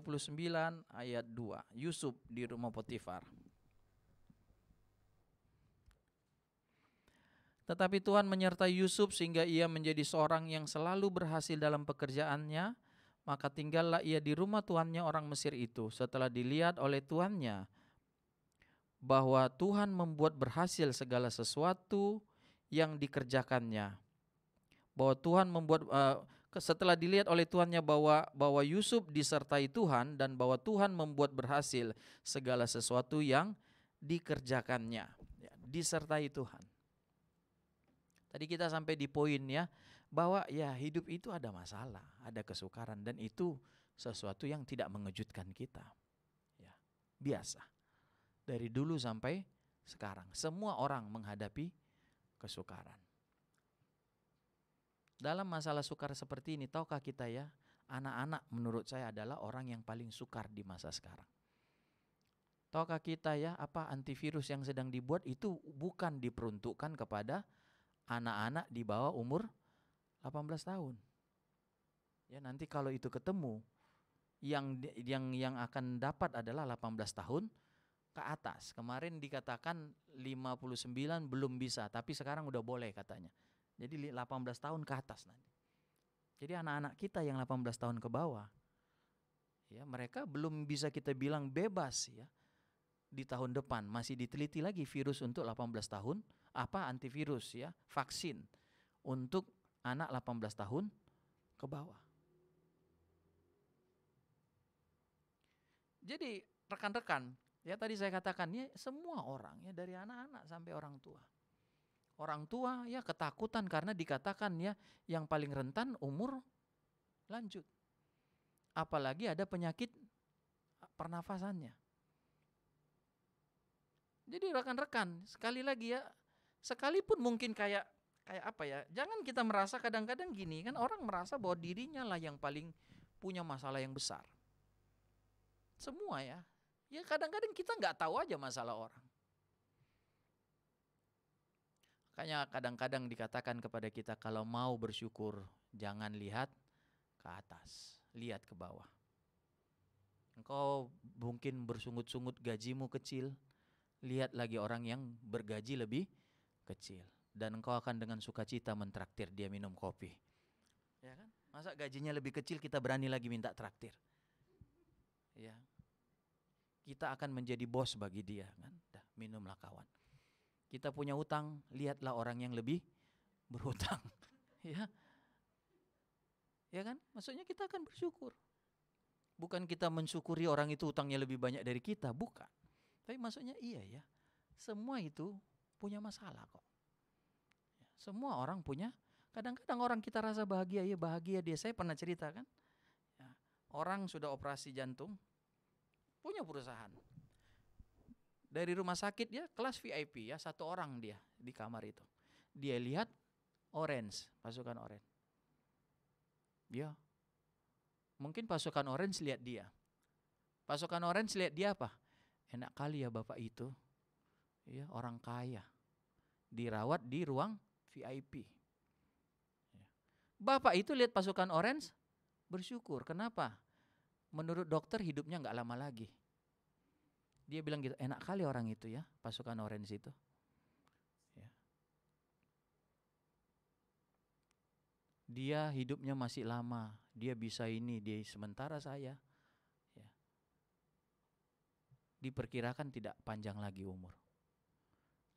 ayat 2, Yusuf di rumah Potifar. Tetapi Tuhan menyertai Yusuf sehingga ia menjadi seorang yang selalu berhasil dalam pekerjaannya. Maka tinggallah ia di rumah tuannya orang Mesir itu. Setelah dilihat oleh tuannya bahwa Tuhan membuat berhasil segala sesuatu yang dikerjakannya. Bahwa Tuhan membuat setelah dilihat oleh tuannya bahwa Yusuf disertai Tuhan dan bahwa Tuhan membuat berhasil segala sesuatu yang dikerjakannya. Ya, disertai Tuhan. Tadi kita sampai di poin ya, bahwa ya hidup itu ada masalah, ada kesukaran, dan itu sesuatu yang tidak mengejutkan kita. Ya, biasa. Dari dulu sampai sekarang, semua orang menghadapi kesukaran. Dalam masalah sukar seperti ini, tahukah kita ya, anak-anak menurut saya adalah orang yang paling sukar di masa sekarang. Tahukah kita ya, apa antivirus yang sedang dibuat itu bukan diperuntukkan kepada anak-anak di bawah umur 18 tahun. Ya, nanti kalau itu ketemu, yang akan dapat adalah 18 tahun ke atas. Kemarin dikatakan 59 belum bisa, tapi sekarang udah boleh katanya. Jadi 18 tahun ke atas nanti. Jadi anak-anak kita yang 18 tahun ke bawah, ya mereka belum bisa kita bilang bebas ya. Di tahun depan masih diteliti lagi virus untuk 18 tahun, antivirus ya, vaksin untuk anak 18 tahun ke bawah. Jadi rekan-rekan, ya tadi saya katakan ya semua orang ya, dari anak-anak sampai orang tua. Orang tua ya ketakutan karena dikatakan ya yang paling rentan umur lanjut. Apalagi ada penyakit pernafasannya. Jadi rekan-rekan, sekali lagi ya, sekalipun mungkin kayak apa ya, jangan kita merasa kadang-kadang gini, kan orang merasa bahwa dirinya lah yang paling punya masalah yang besar. Semua ya kadang-kadang kita nggak tahu aja masalah orang. Makanya kadang-kadang dikatakan kepada kita kalau mau bersyukur, jangan lihat ke atas, lihat ke bawah. Engkau mungkin bersungut-sungut gajimu kecil, lihat lagi orang yang bergaji lebih kecil, dan engkau akan dengan sukacita mentraktir dia minum kopi. Ya kan? Masa gajinya lebih kecil kita berani lagi minta traktir? Ya. Kita akan menjadi bos bagi dia kan. Dah, minumlah kawan. Kita punya utang, lihatlah orang yang lebih berhutang. Ya. Ya kan? Maksudnya kita akan bersyukur. Bukan kita mensyukuri orang itu utangnya lebih banyak dari kita, bukan. Tapi maksudnya iya ya, semua itu punya masalah kok. Semua orang punya, kadang-kadang orang kita rasa bahagia, ya bahagia dia. Saya pernah cerita kan, ya, orang sudah operasi jantung, punya perusahaan. Dari rumah sakit dia kelas VIP ya, 1 orang dia di kamar itu. Dia lihat orange, pasukan orange. Ya, mungkin pasukan orange lihat dia. Pasukan orange lihat dia apa? Enak kali ya bapak itu, ya orang kaya, dirawat di ruang VIP. Bapak itu lihat pasukan orange, bersyukur. Kenapa? Menurut dokter hidupnya nggak lama lagi. Dia bilang gitu, enak kali orang itu ya, pasukan orange itu. Ya. Dia hidupnya masih lama, dia bisa ini, dia sementara saya. Diperkirakan tidak panjang lagi umur.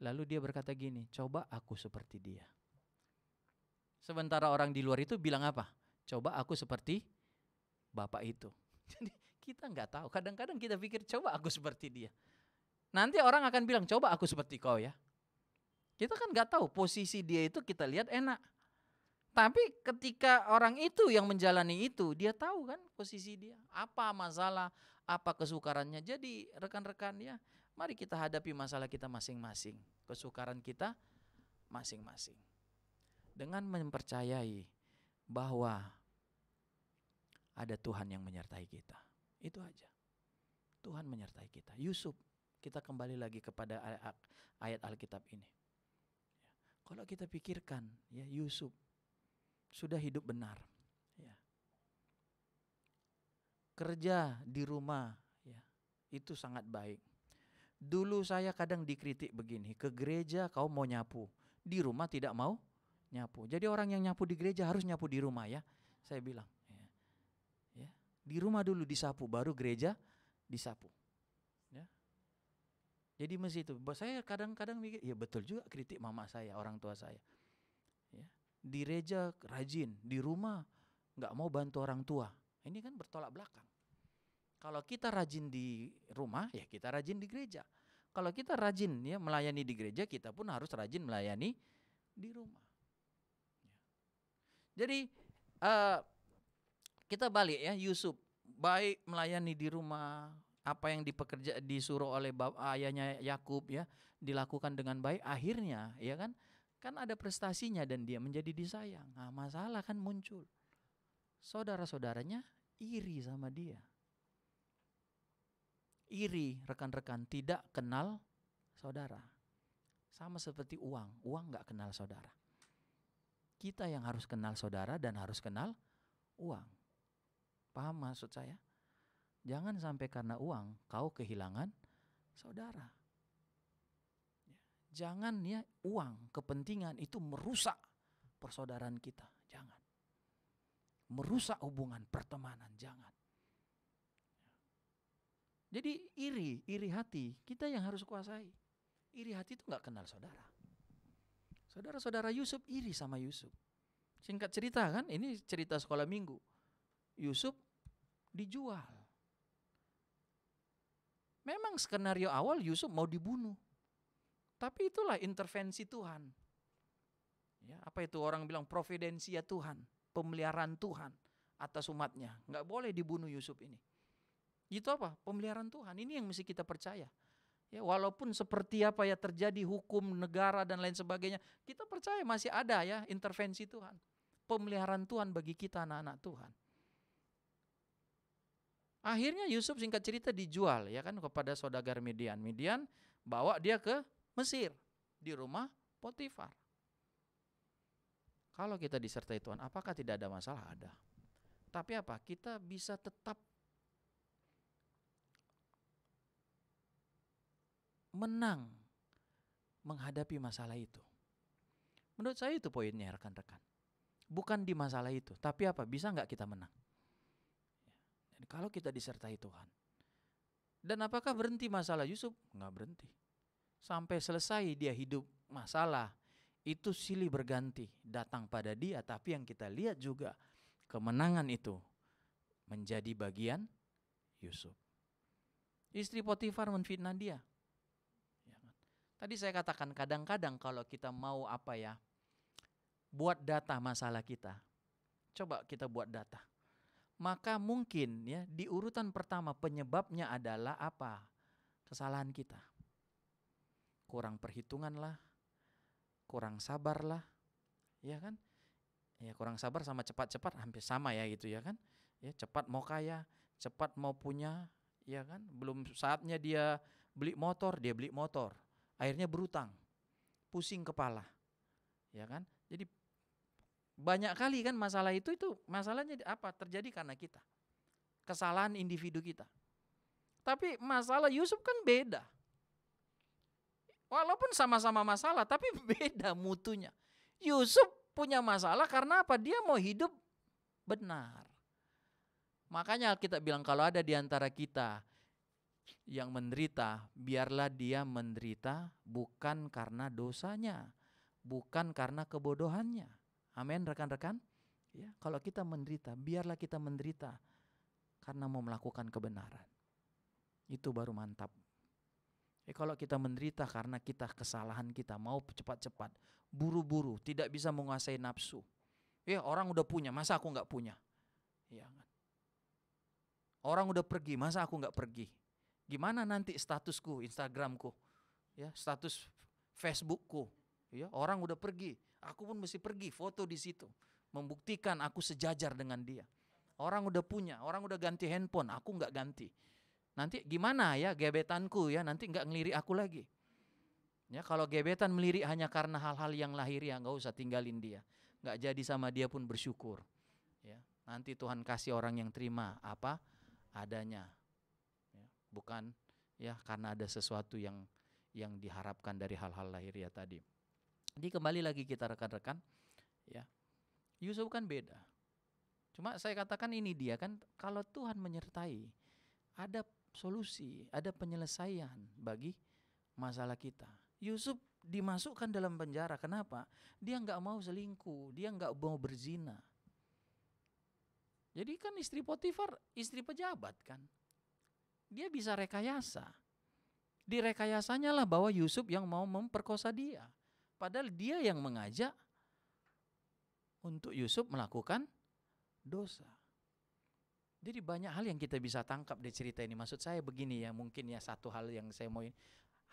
Lalu dia berkata gini, coba aku seperti dia. Sementara orang di luar itu bilang apa? coba aku seperti bapak itu. Jadi kita nggak tahu. Kadang-kadang kita pikir coba aku seperti dia. Nanti orang akan bilang coba aku seperti kau ya. Kita kan nggak tahu posisi dia itu kita lihat enak. Tapi ketika orang itu yang menjalani itu, dia tahu kan posisi dia. Apa masalah, apa kesukarannya. Jadi rekan-rekan ya, mari kita hadapi masalah kita masing-masing. Kesukaran kita masing-masing. Dengan mempercayai bahwa ada Tuhan yang menyertai kita. Itu aja. Tuhan menyertai kita. Yusuf, kita kembali lagi kepada ayat Alkitab ini. Kalau kita pikirkan ya, Yusuf sudah hidup benar, ya. Kerja di rumah, ya, itu sangat baik. Dulu saya kadang dikritik begini, ke gereja kau mau nyapu, di rumah tidak mau nyapu. Jadi orang yang nyapu di gereja harus nyapu di rumah ya, saya bilang. Ya. Di rumah dulu disapu, baru gereja disapu. Ya. Jadi mesti itu. Saya kadang-kadang mikir, ya betul juga kritik mama saya, orang tua saya. Ya. Di gereja rajin, di rumah nggak mau bantu orang tua. Ini kan bertolak belakang. Kalau kita rajin di rumah, ya kita rajin di gereja. Kalau kita rajin ya melayani di gereja, kita pun harus rajin melayani di rumah. Jadi kita balik ya, Yusuf baik melayani di rumah, apa yang disuruh oleh ayahnya Yakub ya dilakukan dengan baik. Akhirnya ya kan ada prestasinya dan dia menjadi disayang. Nah, masalah kan muncul. Saudara-saudaranya iri sama dia. Iri, rekan-rekan, tidak kenal saudara. Sama seperti uang gak kenal saudara. Kita yang harus kenal saudara dan harus kenal uang. Paham maksud saya? Jangan sampai karena uang kau kehilangan saudara. Jangan ya uang, kepentingan itu merusak persaudaraan kita. Jangan. Merusak hubungan pertemanan. Jangan. Jadi iri hati. Kita yang harus kuasai. Iri hati itu gak kenal saudara. Saudara-saudara Yusuf iri sama Yusuf. Singkat cerita kan, ini cerita sekolah minggu. Yusuf dijual. Memang skenario awal Yusuf mau dibunuh. Tapi itulah intervensi Tuhan. Ya, apa itu orang bilang providensia Tuhan, pemeliharaan Tuhan atas umatnya. Nggak boleh dibunuh Yusuf ini. Itu apa? Pemeliharaan Tuhan. Ini yang mesti kita percaya. Ya, walaupun seperti apa ya terjadi hukum negara dan lain sebagainya, kita percaya masih ada ya intervensi Tuhan. Pemeliharaan Tuhan bagi kita anak-anak Tuhan. Akhirnya Yusuf singkat cerita dijual ya kan kepada saudagar Midian. Midian bawa dia ke Mesir di rumah Potifar. Kalau kita disertai Tuhan, apakah tidak ada masalah? Ada. Tapi apa? Kita bisa tetap menang menghadapi masalah itu. Menurut saya itu poinnya rekan-rekan. Bukan di masalah itu, tapi apa? Bisa nggak kita menang? Dan kalau kita disertai Tuhan. Dan apakah berhenti masalah Yusuf? Nggak berhenti. Sampai selesai dia hidup masalah, itu silih berganti datang pada dia. Tapi yang kita lihat juga kemenangan itu menjadi bagian Yusuf. Istri Potifar menfitnah dia. Tadi saya katakan kadang-kadang kalau kita mau buat data masalah kita. Coba kita buat data. Maka mungkin ya di urutan pertama penyebabnya adalah apa? Kesalahan kita. Kurang perhitungan lah, kurang sabar lah, ya kan? Ya kurang sabar sama cepat-cepat hampir sama ya gitu ya kan? Ya cepat mau kaya, cepat mau punya, ya kan? Belum saatnya dia beli motor, dia beli motor. Akhirnya berutang, pusing kepala, ya kan? Jadi banyak kali kan masalah itu masalahnya apa? Terjadi karena kita, kesalahan individu kita. Tapi masalah Yusuf kan beda. Walaupun sama-sama masalah, tapi beda mutunya. Yusuf punya masalah karena apa? Dia mau hidup benar. Makanya kita bilang kalau ada di antara kita yang menderita, biarlah dia menderita bukan karena dosanya, bukan karena kebodohannya. Amin rekan-rekan. Ya, kalau kita menderita, biarlah kita menderita karena mau melakukan kebenaran. Itu baru mantap. Kalau kita menderita karena kita kesalahan kita mau cepat-cepat, buru-buru, tidak bisa menguasai nafsu. Ya, orang udah punya, masa aku nggak punya? Ya kan? Orang udah pergi, masa aku nggak pergi? Gimana nanti statusku, Instagramku, ya, status Facebookku? Ya, orang udah pergi, aku pun mesti pergi, foto di situ, membuktikan aku sejajar dengan dia. Orang udah punya, orang udah ganti handphone, aku nggak ganti. Nanti gimana ya gebetanku ya, nanti nggak ngelirik aku lagi. Ya, kalau gebetan melirik hanya karena hal-hal yang lahiriah, nggak usah tinggalin dia. Nggak jadi sama dia pun bersyukur. Ya, nanti Tuhan kasih orang yang terima apa adanya. Ya, bukan ya karena ada sesuatu yang diharapkan dari hal-hal lahiriah tadi. Jadi kembali lagi kita rekan-rekan, ya, Yusuf kan beda. Cuma saya katakan ini dia kan, kalau Tuhan menyertai, ada solusi, ada penyelesaian bagi masalah kita. Yusuf dimasukkan dalam penjara, kenapa? Dia nggak mau selingkuh, dia nggak mau berzina. Jadi kan istri Potifar, istri pejabat kan, dia bisa rekayasa. Direkayasanya lah bahwa Yusuf yang mau memperkosa dia. Padahal dia yang mengajak untuk Yusuf melakukan dosa. Jadi banyak hal yang kita bisa tangkap dari cerita ini. Maksud saya begini ya, mungkin ya satu hal yang saya mau,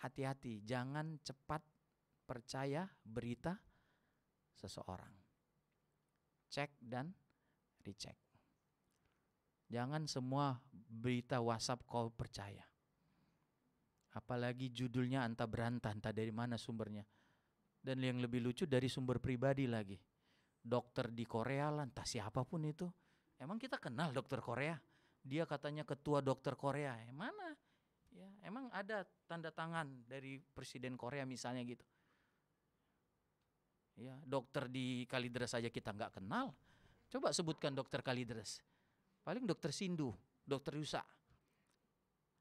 hati-hati, jangan cepat percaya berita seseorang. Cek dan recheck. Jangan semua berita WhatsApp kau percaya. Apalagi judulnya entah berantah, entah dari mana sumbernya. Dan yang lebih lucu dari sumber pribadi lagi. Dokter di Korea lah, entah siapapun itu. Emang kita kenal dokter Korea? Dia katanya ketua dokter Korea. Mana? Ya, emang ada tanda tangan dari presiden Korea misalnya gitu. Ya, dokter di Kalideres saja kita nggak kenal. Coba sebutkan dokter Kalideres. Paling dokter Sindu, dokter Yusa.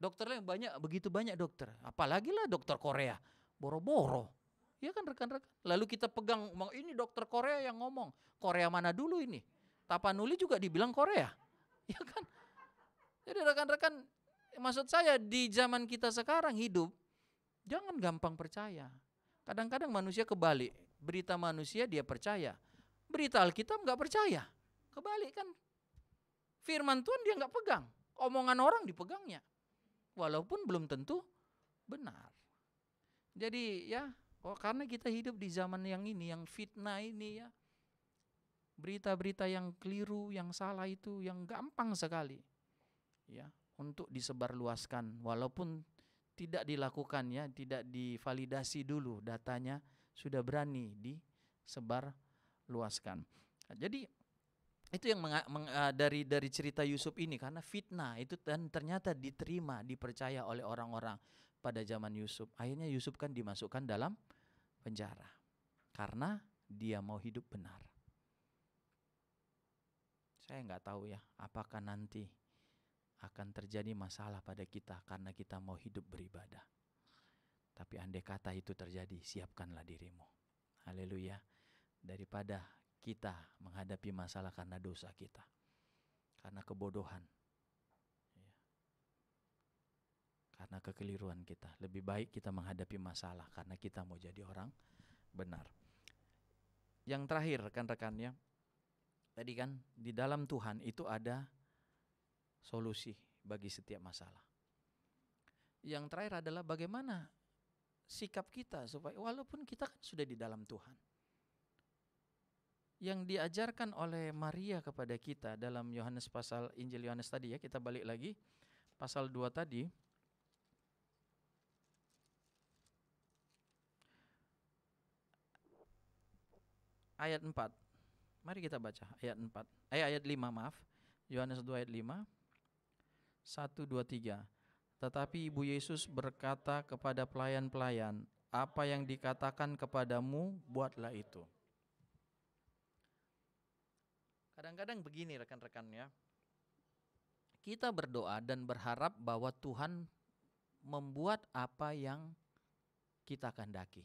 Dokternya yang banyak, begitu banyak dokter. Apalagi lah dokter Korea, boro-boro. Ya kan rekan-rekan. Lalu kita pegang, ini dokter Korea yang ngomong. Korea mana dulu ini? Tapanuli juga dibilang Korea. Ya kan? Jadi rekan-rekan, maksud saya di zaman kita sekarang hidup, jangan gampang percaya. Kadang-kadang manusia kebalik. Berita manusia dia percaya. Berita Alkitab nggak percaya. Kebalik kan. Firman Tuhan dia nggak pegang. Omongan orang dipegangnya. Walaupun belum tentu benar. Jadi ya, karena kita hidup di zaman yang ini, yang fitnah ini ya. Berita-berita yang keliru, yang salah itu yang gampang sekali ya untuk disebarluaskan, walaupun tidak dilakukan ya, tidak divalidasi dulu datanya, sudah berani disebarluaskan. Jadi itu yang dari cerita Yusuf ini, karena fitnah itu dan ternyata diterima, dipercaya oleh orang-orang pada zaman Yusuf. Akhirnya Yusuf kan dimasukkan dalam penjara karena dia mau hidup benar. Saya nggak tahu ya, apakah nanti akan terjadi masalah pada kita karena kita mau hidup beribadah. Tapi andai kata itu terjadi, siapkanlah dirimu. Haleluya. Daripada kita menghadapi masalah karena dosa kita, karena kebodohan, ya, karena kekeliruan kita. Lebih baik kita menghadapi masalah karena kita mau jadi orang benar. Yang terakhir rekan-rekannya, tadi kan di dalam Tuhan itu ada solusi bagi setiap masalah. Yang terakhir adalah bagaimana sikap kita supaya walaupun kita kan sudah di dalam Tuhan. Yang diajarkan oleh Maria kepada kita dalam Yohanes pasal Injil Yohanes tadi ya, kita balik lagi pasal 2 tadi. Ayat 4. Mari kita baca ayat 4. Ayat 5 maaf. Yohanes 2 ayat 5. 1 2 3. Tetapi Ibu Yesus berkata kepada pelayan-pelayan, apa yang dikatakan kepadamu, buatlah itu. Kadang-kadang begini rekan-rekan ya. Kita berdoa dan berharap bahwa Tuhan membuat apa yang kita kehendaki.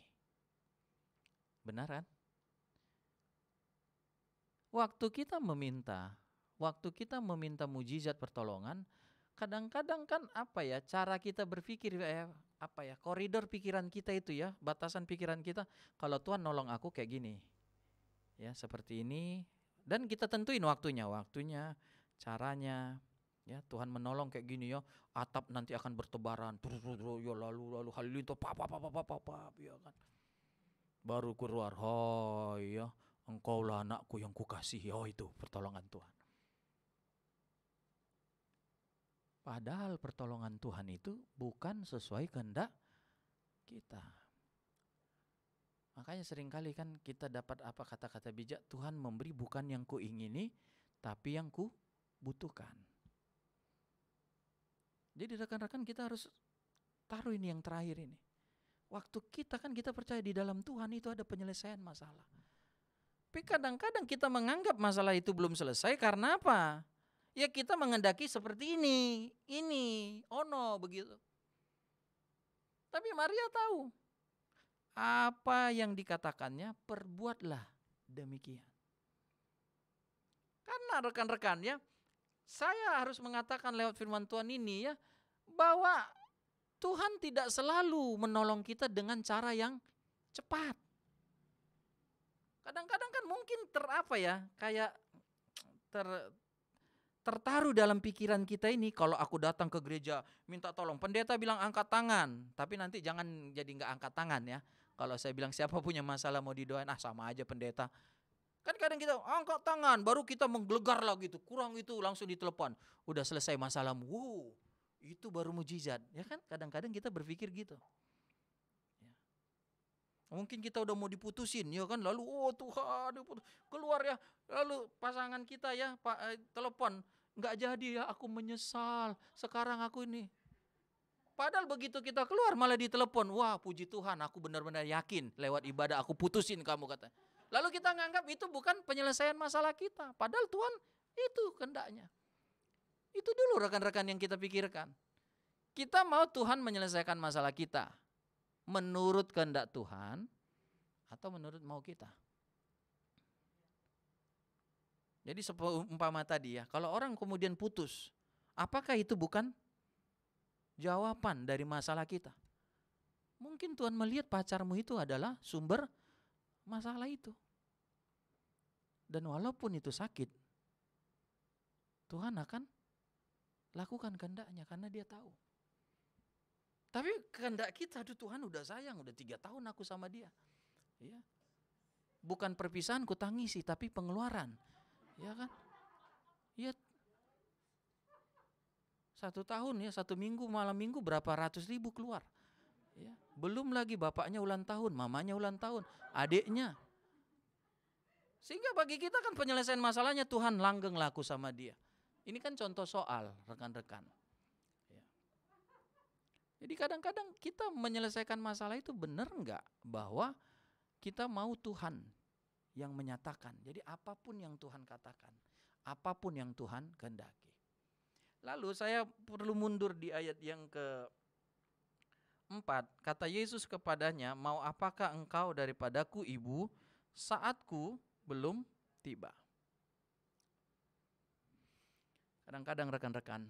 Benar kan? Waktu kita meminta mujizat pertolongan, kadang-kadang kan cara kita berpikir koridor pikiran kita itu ya, batasan pikiran kita, kalau Tuhan nolong aku kayak gini. Ya, seperti ini, dan kita tentuin waktunya, caranya. Ya, Tuhan menolong kayak gini ya, atap nanti akan bertebaran, ya lalu halilintar ya kan. Baru keluar, ya, engkaulah anakku yang kukasihi. Oh, itu pertolongan Tuhan. Padahal pertolongan Tuhan itu bukan sesuai kehendak kita. Makanya seringkali kan kita dapat kata-kata bijak, Tuhan memberi bukan yang kuingini, tapi yang kubutuhkan. Jadi rekan-rekan, kita harus taruh ini yang terakhir ini. Waktu kita percaya di dalam Tuhan itu ada penyelesaian masalah. Tapi kadang-kadang kita menganggap masalah itu belum selesai karena apa? Ya kita mengendaki seperti ini, begitu. Tapi Maria tahu apa yang dikatakannya, perbuatlah demikian. Karena rekan-rekan ya, saya harus mengatakan lewat firman Tuhan ini ya, bahwa Tuhan tidak selalu menolong kita dengan cara yang cepat. Kadang-kadang kan mungkin tertaruh dalam pikiran kita ini, kalau aku datang ke gereja minta tolong, pendeta bilang angkat tangan, tapi nanti jangan jadi nggak angkat tangan ya. Kalau saya bilang siapa punya masalah mau didoain, sama aja pendeta. Kan kadang kita angkat tangan, baru kita menggelegar lah gitu, kurang itu langsung ditelepon, udah selesai masalahmu. Itu baru mujizat, ya kan? Kadang-kadang kita berpikir gitu. Ya. Mungkin kita udah mau diputusin, ya kan? Lalu Tuhan keluar ya, lalu pasangan kita ya telepon, nggak jadi ya, aku menyesal, sekarang aku ini. Padahal begitu kita keluar malah ditelepon, wah puji Tuhan, aku benar-benar yakin lewat ibadah aku putusin kamu, kata. Lalu kita nganggap itu bukan penyelesaian masalah kita. Padahal Tuhan itu kehendaknya. Itu dulu rekan-rekan yang kita pikirkan. Kita mau Tuhan menyelesaikan masalah kita menurut kehendak Tuhan atau menurut mau kita. Jadi seumpama tadi ya, kalau orang kemudian putus, apakah itu bukan jawaban dari masalah kita? Mungkin Tuhan melihat pacarmu itu adalah sumber masalah itu. Dan walaupun itu sakit, Tuhan akan lakukan kehendaknya karena dia tahu. Tapi kehendak kita, aduh Tuhan udah sayang, udah 3 tahun aku sama dia. Ya. Bukan perpisahan ku tangisi, tapi pengeluaran. Ya kan? Ya. 1 tahun ya, 1 minggu malam minggu berapa ratus ribu keluar. Ya. Belum lagi bapaknya ulang tahun, mamanya ulang tahun, adiknya. Sehingga bagi kita kan penyelesaian masalahnya Tuhan langgeng laku sama dia. Ini kan contoh soal rekan-rekan. Ya. Jadi kadang-kadang kita menyelesaikan masalah itu benar enggak bahwa kita mau Tuhan yang menyatakan. Jadi apapun yang Tuhan katakan, apapun yang Tuhan kehendaki. Lalu saya perlu mundur di ayat yang ke-4. Kata Yesus kepadanya, mau apakah engkau daripadaku ibu, saatku belum tiba. Kadang-kadang rekan-rekan,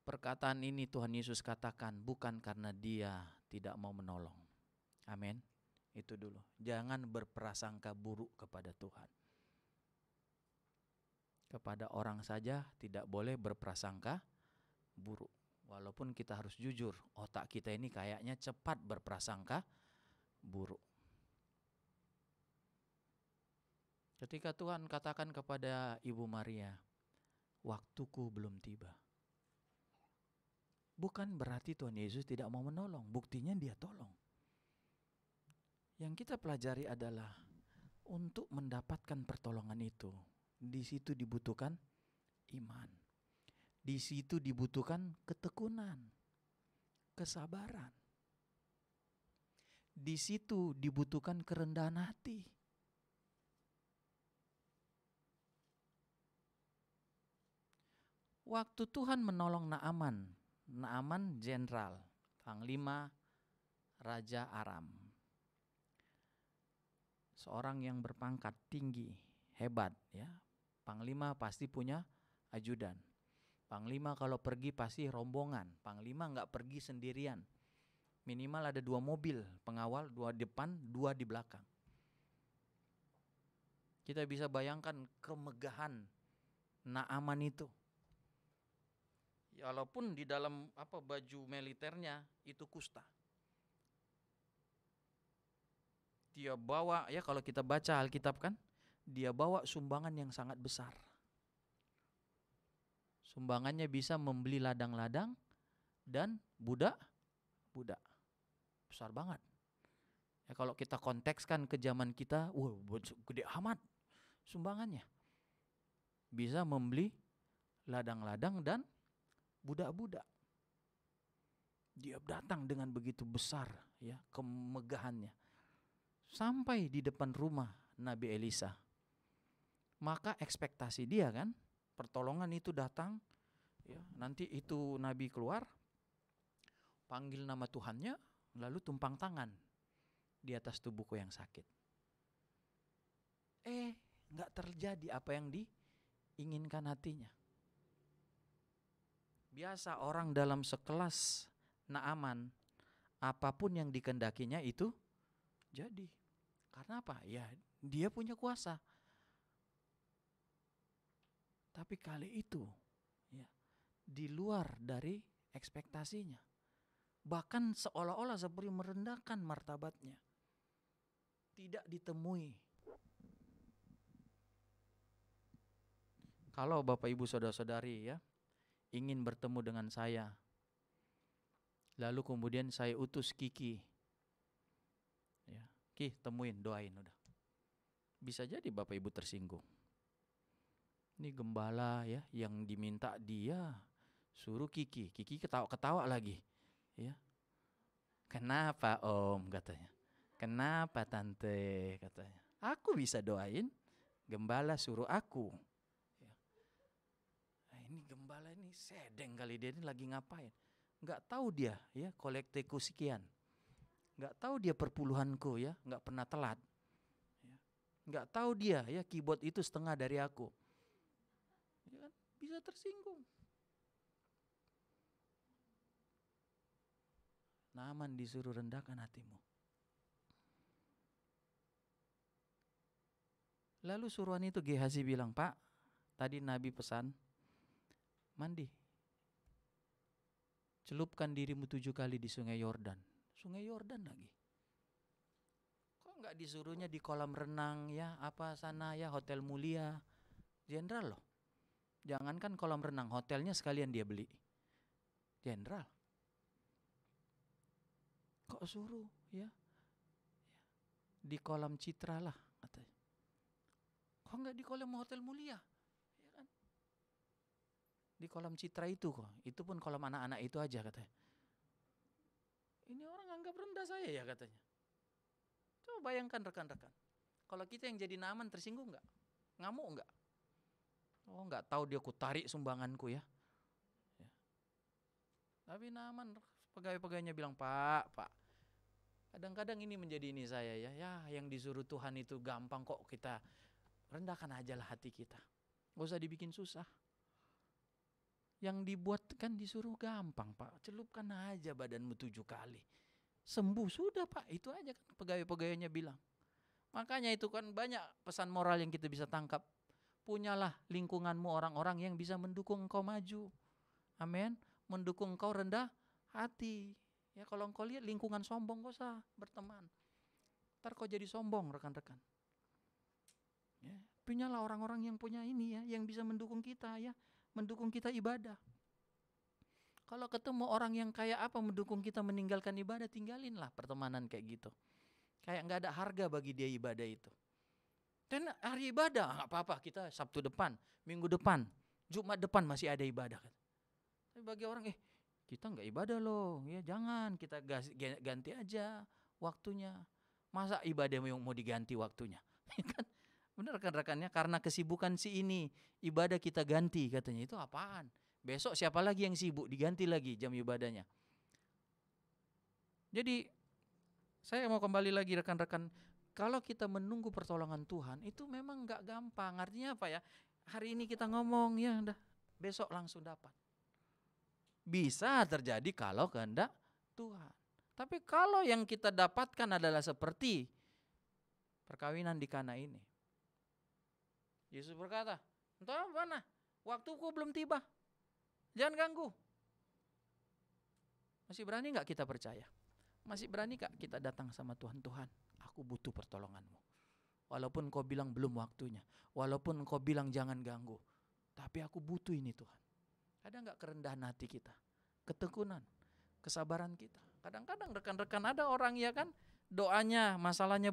perkataan ini Tuhan Yesus katakan bukan karena dia tidak mau menolong. Amin. Itu dulu. Jangan berprasangka buruk kepada Tuhan. Kepada orang saja tidak boleh berprasangka buruk. Walaupun kita harus jujur, otak kita ini kayaknya cepat berprasangka buruk. Ketika Tuhan katakan kepada Ibu Maria, waktuku belum tiba. Bukan berarti Tuhan Yesus tidak mau menolong, buktinya dia tolong. Yang kita pelajari adalah untuk mendapatkan pertolongan itu, di situ dibutuhkan iman. Di situ dibutuhkan ketekunan, kesabaran. Di situ dibutuhkan kerendahan hati. Waktu Tuhan menolong Naaman jenderal, panglima Raja Aram. seorang yang berpangkat tinggi, hebat ya. Panglima pasti punya ajudan. Panglima kalau pergi pasti rombongan. Panglima nggak pergi sendirian. Minimal ada 2 mobil pengawal, 2 depan, 2 di belakang. Kita bisa bayangkan kemegahan Naaman itu. Ya, walaupun di dalam baju militernya itu kusta. Dia bawa, ya kalau kita baca Alkitab kan, dia bawa sumbangan yang sangat besar. Sumbangannya bisa membeli ladang-ladang dan budak. Besar banget. Ya kalau kita kontekskan ke zaman kita, gede amat sumbangannya. Bisa membeli ladang-ladang dan budak-budak. Dia datang dengan begitu besar ya kemegahannya. Sampai di depan rumah Nabi Elisa. Maka ekspektasi dia kan, pertolongan itu datang, ya, nanti itu Nabi keluar, panggil nama Tuhannya, lalu tumpang tangan di atas tubuhku yang sakit. Nggak terjadi apa yang diinginkan hatinya. Biasa orang dalam sekelas Naaman, apapun yang dikendakinya itu jadi. Karena apa? Ya dia punya kuasa. Tapi kali itu ya, di luar dari ekspektasinya. Bahkan seolah-olah seperti merendahkan martabatnya. Tidak ditemui. Kalau Bapak Ibu Saudara-saudari ya ingin bertemu dengan saya, lalu kemudian saya utus Kiki, ya, Ki temuin, doain udah. Bisa jadi Bapak Ibu tersinggung. Ini gembala ya yang diminta dia suruh Kiki ketawa-ketawa lagi, ya. Kenapa Om katanya? Kenapa Tante katanya? Aku bisa doain, gembala suruh aku. Ya. Nah, ini gembala ini sedeng kali dia ini lagi ngapain? Nggak tahu dia ya kolekteku sekian. Nggak tahu dia perpuluhanku ya, nggak pernah telat. Ya. Nggak tahu dia ya keyboard itu setengah dari aku. Ya kan? Bisa tersinggung. Naaman disuruh rendahkan hatimu. Lalu suruhan itu Gehazi bilang, Pak, tadi Nabi pesan, mandi. Celupkan dirimu 7 kali di sungai Yordan. Sungai Yordan lagi. Kok nggak disuruhnya di kolam renang ya, apa sana ya, hotel mulia. Jenderal loh. Jangankan kolam renang, hotelnya sekalian dia beli. Jenderal. Kok suruh ya? Di kolam Citra lah katanya. Kok nggak di kolam hotel mulia? Ya kan? Di kolam Citra itu kok. Itu pun kolam anak-anak itu aja katanya. Ini orang anggap rendah saya ya katanya. Coba bayangkan rekan-rekan. Kalau kita yang jadi Naaman tersinggung nggak? Ngamuk nggak? Oh nggak tahu dia ku tarik sumbanganku ya. Tapi Naaman pegawai-pegawainya bilang, Pak, kadang-kadang ini menjadi ini saya ya. Ya yang disuruh Tuhan itu gampang kok, kita rendahkan aja lah hati kita. Gak usah dibikin susah. Yang dibuat kan disuruh gampang Pak. Celupkan aja badanmu 7 kali. Sembuh sudah Pak. Itu aja kan pegawai-pegawainya bilang. Makanya itu kan banyak pesan moral yang kita bisa tangkap. Punyalah lingkunganmu orang-orang yang bisa mendukung engkau maju. Amin. Mendukung engkau rendah hati. Ya kalau engkau lihat lingkungan sombong gak usah berteman. Ntar kau jadi sombong rekan-rekan. Ya, punyalah orang-orang yang punya ini ya, yang bisa mendukung kita ya, mendukung kita ibadah. Kalau ketemu orang yang kayak apa mendukung kita meninggalkan ibadah, tinggalinlah pertemanan kayak gitu. Kayak nggak ada harga bagi dia ibadah itu. Dan hari ibadah nggak apa-apa, kita Sabtu depan, Minggu depan, Jumat depan masih ada ibadah. Tapi bagi orang kita nggak ibadah loh, ya jangan, kita ganti aja waktunya. Masa ibadah yang mau diganti waktunya? Kan? Benar kan rekannya, karena kesibukan si ini, ibadah kita ganti katanya, itu apaan? Besok siapa lagi yang sibuk, diganti lagi jam ibadahnya. Jadi saya mau kembali lagi rekan-rekan, kalau kita menunggu pertolongan Tuhan itu memang nggak gampang. Artinya apa ya? Hari ini kita ngomong ya udah, besok langsung dapat. Bisa terjadi kalau kehendak Tuhan. Tapi kalau yang kita dapatkan adalah seperti perkawinan di Kana ini. Yesus berkata, entah mana, waktuku belum tiba. Jangan ganggu. Masih berani nggak kita percaya? Masih berani nggak kita datang sama Tuhan? Tuhan, aku butuh pertolonganmu. Walaupun kau bilang belum waktunya. Walaupun kau bilang jangan ganggu. Tapi aku butuh ini Tuhan. Ada nggak kerendahan hati kita? Ketekunan, kesabaran kita. Kadang-kadang rekan-rekan ada orang ya kan, doanya, masalahnya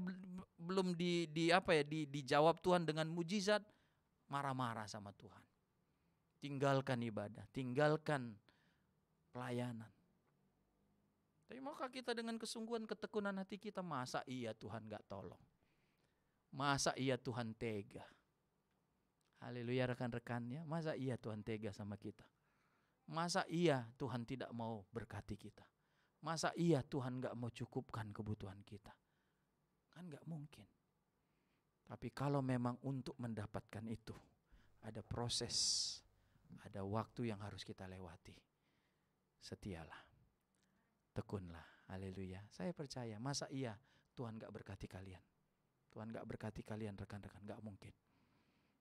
belum dijawab Tuhan dengan mujizat, marah-marah sama Tuhan. Tinggalkan ibadah, tinggalkan pelayanan. Tapi maka kita dengan kesungguhan, ketekunan hati kita, masa iya Tuhan gak tolong? Masa iya Tuhan tega? Haleluya rekan-rekannya, masa iya Tuhan tega sama kita? Masa iya Tuhan tidak mau berkati kita? Masa iya Tuhan gak mau cukupkan kebutuhan kita? Kan gak mungkin. Tapi kalau memang untuk mendapatkan itu, ada proses, ada waktu yang harus kita lewati. Setialah, tekunlah, haleluya. Saya percaya, masa iya Tuhan gak berkati kalian? Tuhan gak berkati kalian rekan-rekan, gak mungkin.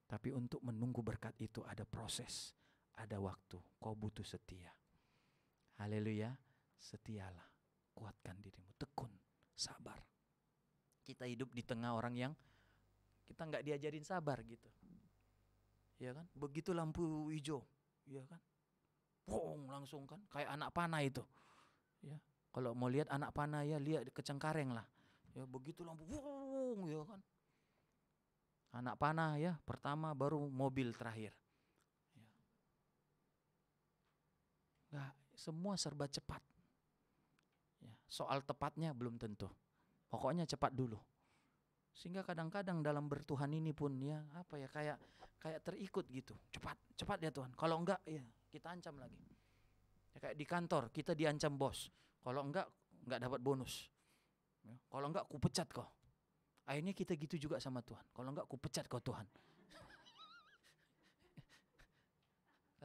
Tapi untuk menunggu berkat itu ada proses, ada waktu. Kau butuh setia. Haleluya, setialah, kuatkan dirimu, tekun, sabar. Kita hidup di tengah orang yang kita nggak diajarin sabar gitu, ya kan? Begitu lampu hijau, ya kan? Bong, langsung kan, kayak anak panah itu, ya. Kalau mau lihat anak panah ya lihat ke Cengkareng lah, ya begitu lampu, bong, ya kan? Anak panah ya, pertama baru mobil terakhir. Ya. Nggak, semua serba cepat. Ya, soal tepatnya belum tentu. Pokoknya cepat dulu. Sehingga kadang-kadang dalam bertuhan ini pun ya apa ya kayak terikut gitu. Cepat ya Tuhan. Kalau enggak ya kita ancam lagi. Ya, kayak di kantor kita diancam bos. Kalau enggak dapat bonus. Ya, kalau enggak ku pecat kau. Akhirnya kita gitu juga sama Tuhan. Kalau enggak ku pecat kau Tuhan.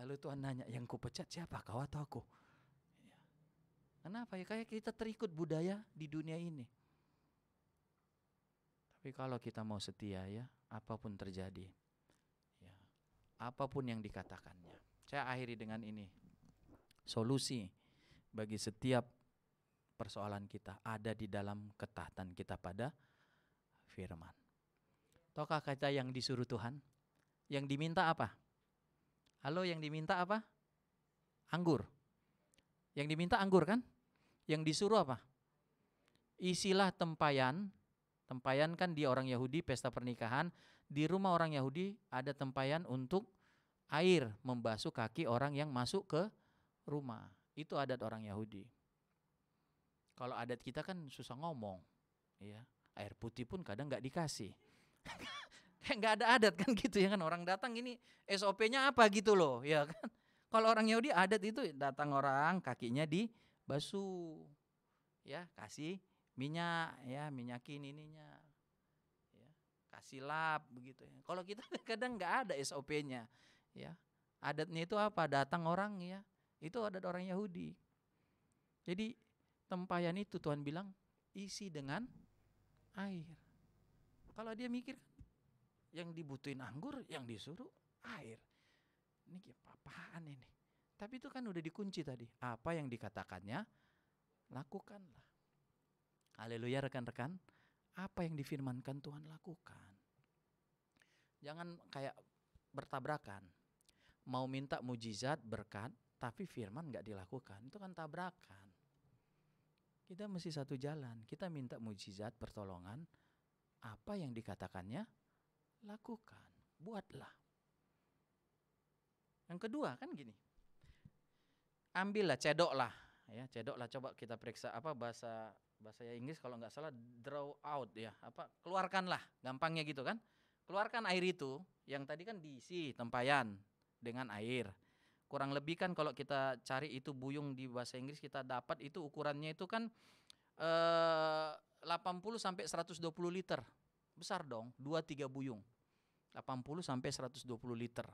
Lalu Tuhan nanya, yang ku pecat siapa? Kau atau aku? Ya. Kenapa ya? Kayak kita terikut budaya di dunia ini. Tapi kalau kita mau setia ya, apapun terjadi, ya, apapun yang dikatakannya. Saya akhiri dengan ini. Solusi bagi setiap persoalan kita ada di dalam ketaatan kita pada firman. Tahukah kata yang disuruh Tuhan? Yang diminta apa? Halo, yang diminta apa? Anggur. Yang diminta anggur kan? Yang disuruh apa? Isilah tempayan. Tempayan kan di orang Yahudi pesta pernikahan. Di rumah orang Yahudi ada tempayan untuk air membasuh kaki orang yang masuk ke rumah. Itu adat orang Yahudi. Kalau adat kita kan susah ngomong, ya. Air putih pun kadang nggak dikasih. Kayak nggak ada adat kan gitu ya kan, orang datang ini SOP-nya apa gitu loh, ya kan. Kalau orang Yahudi adat itu datang orang kakinya dibasuh, ya kasih minyak, ya minyakin ininya, ya kasih lap begitu ya. Kalau kita kadang nggak ada SOP-nya, ya adatnya itu apa? Datang orang ya, itu adat orang Yahudi. Jadi tempayan itu Tuhan bilang isi dengan air. Kalau dia mikir yang dibutuhin anggur, yang disuruh air. Ini apaan ini? Tapi itu kan udah dikunci tadi. Apa yang dikatakannya, lakukanlah. Haleluya rekan-rekan. Apa yang difirmankan Tuhan lakukan. Jangan kayak bertabrakan. Mau minta mujizat, berkat, tapi firman gak dilakukan. Itu kan tabrakan. Kita mesti satu jalan. Kita minta mujizat, pertolongan. Apa yang dikatakannya, lakukan. Buatlah. Yang kedua kan gini. Ambillah, cedoklah. Ya, cedoklah, coba kita periksa apa bahasa Inggris kalau nggak salah draw out ya, apa keluarkanlah, gampangnya gitu kan. Keluarkan air itu, yang tadi kan diisi tempayan dengan air. Kurang lebih kan kalau kita cari itu buyung di bahasa Inggris kita dapat itu ukurannya itu kan 80 sampai 120 liter. Besar dong, 2-3 buyung. 80 sampai 120 liter.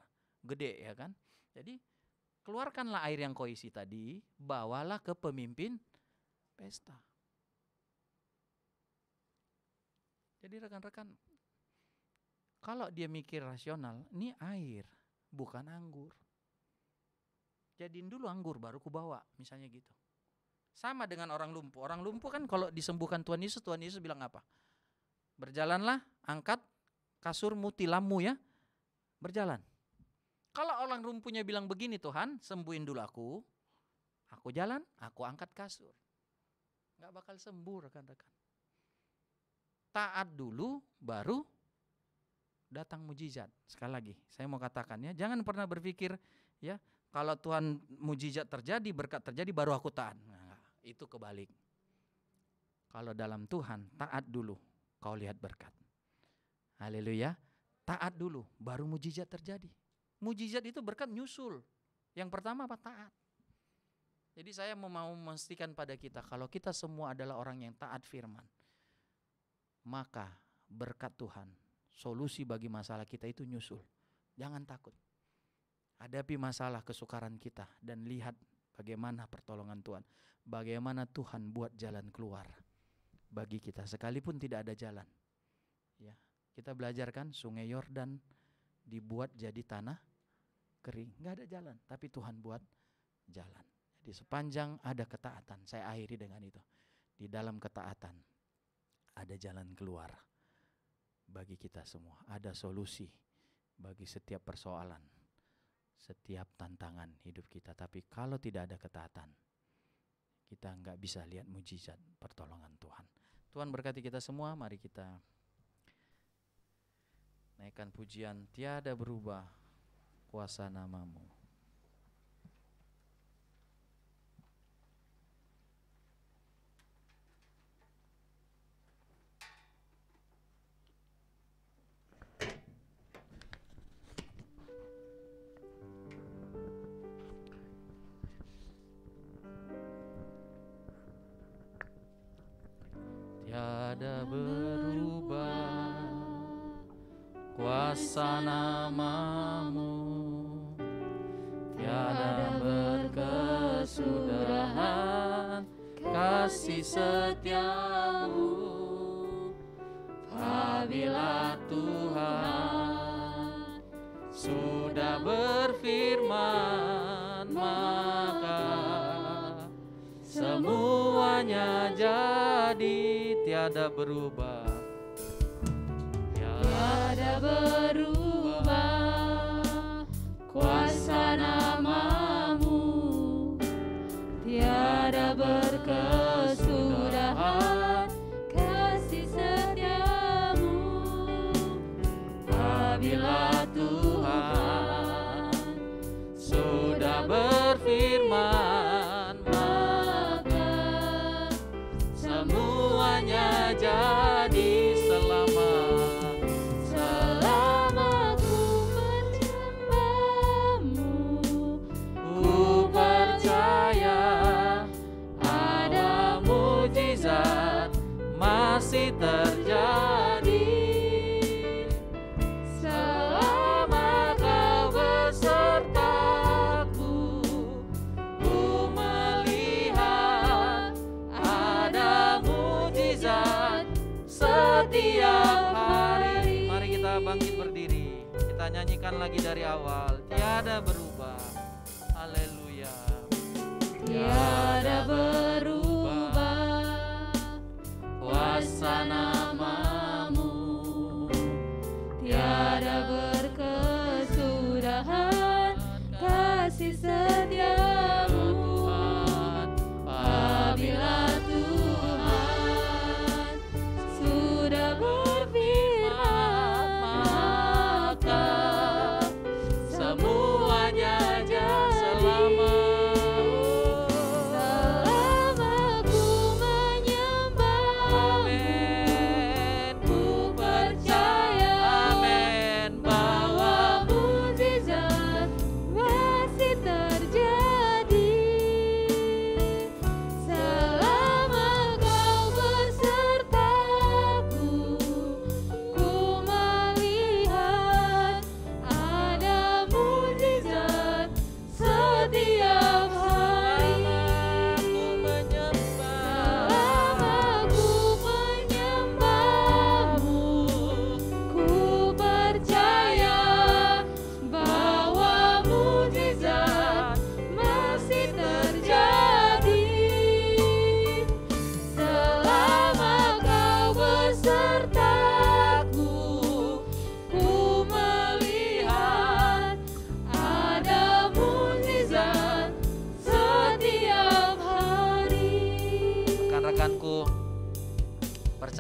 Gede ya kan? Jadi keluarkanlah air yang kau isi tadi, bawalah ke pemimpin pesta. Jadi rekan-rekan, kalau dia mikir rasional, ini air, bukan anggur. Jadiin dulu anggur baru kubawa, misalnya gitu. Sama dengan orang lumpuh. Orang lumpuh kan kalau disembuhkan Tuhan Yesus bilang apa? Berjalanlah, angkat kasurmu, tilammu ya, berjalan. Kalau orang lumpuhnya bilang begini, Tuhan sembuhin dulu aku jalan, aku angkat kasur. Gak bakal sembuh rekan-rekan. Taat dulu baru datang mujizat. Sekali lagi saya mau katakan ya, jangan pernah berpikir ya kalau Tuhan mujizat terjadi, berkat terjadi baru aku taat. Nah, itu kebalik. Kalau dalam Tuhan taat dulu, kau lihat berkat. Haleluya. Taat dulu baru mujizat terjadi. Mujizat itu berkat nyusul. Yang pertama apa? Taat. Jadi saya mau memastikan pada kita, kalau kita semua adalah orang yang taat firman, maka berkat Tuhan, solusi bagi masalah kita itu nyusul. Jangan takut. Hadapi masalah kesukaran kita dan lihat bagaimana pertolongan Tuhan. Bagaimana Tuhan buat jalan keluar bagi kita sekalipun tidak ada jalan. Ya, kita belajar kan Sungai Yordan dibuat jadi tanah kering, nggak ada jalan, tapi Tuhan buat jalan. Jadi sepanjang ada ketaatan, saya akhiri dengan itu. Di dalam ketaatan ada jalan keluar bagi kita semua, ada solusi bagi setiap persoalan, setiap tantangan hidup kita. Tapi kalau tidak ada ketaatan, kita nggak bisa lihat mujizat pertolongan Tuhan. Tuhan berkati kita semua. Mari kita naikkan pujian tiada berubah kuasa namamu. Tiada berubah kuasa namamu, tiada berkesudahan kasih setiamu. Apabila Tuhan sudah berfirman, maka semuanya jadi. Tiada berubah, tiada berubah kuasa namamu, tiada berkesudahan kasih setiamu. Apabila Tuhan sudah berfirman, maka semuanya jadi. Selama ku menyembahmu, ku percaya ada mujizat masih terjadi. Selama kau besertaku, ku melihat ada mujizat setiap hari. Mari kita bangkit berdiri, kita nyanyikan lagi dari awal. Tiada berubah, haleluya. Tiada berubah kuasa namamu, tiada berkesudahan kasih setiamu. Apabila Tuhan sudah berfirman, maka semuanya jadi. Selama ku menyembahmu, ku percaya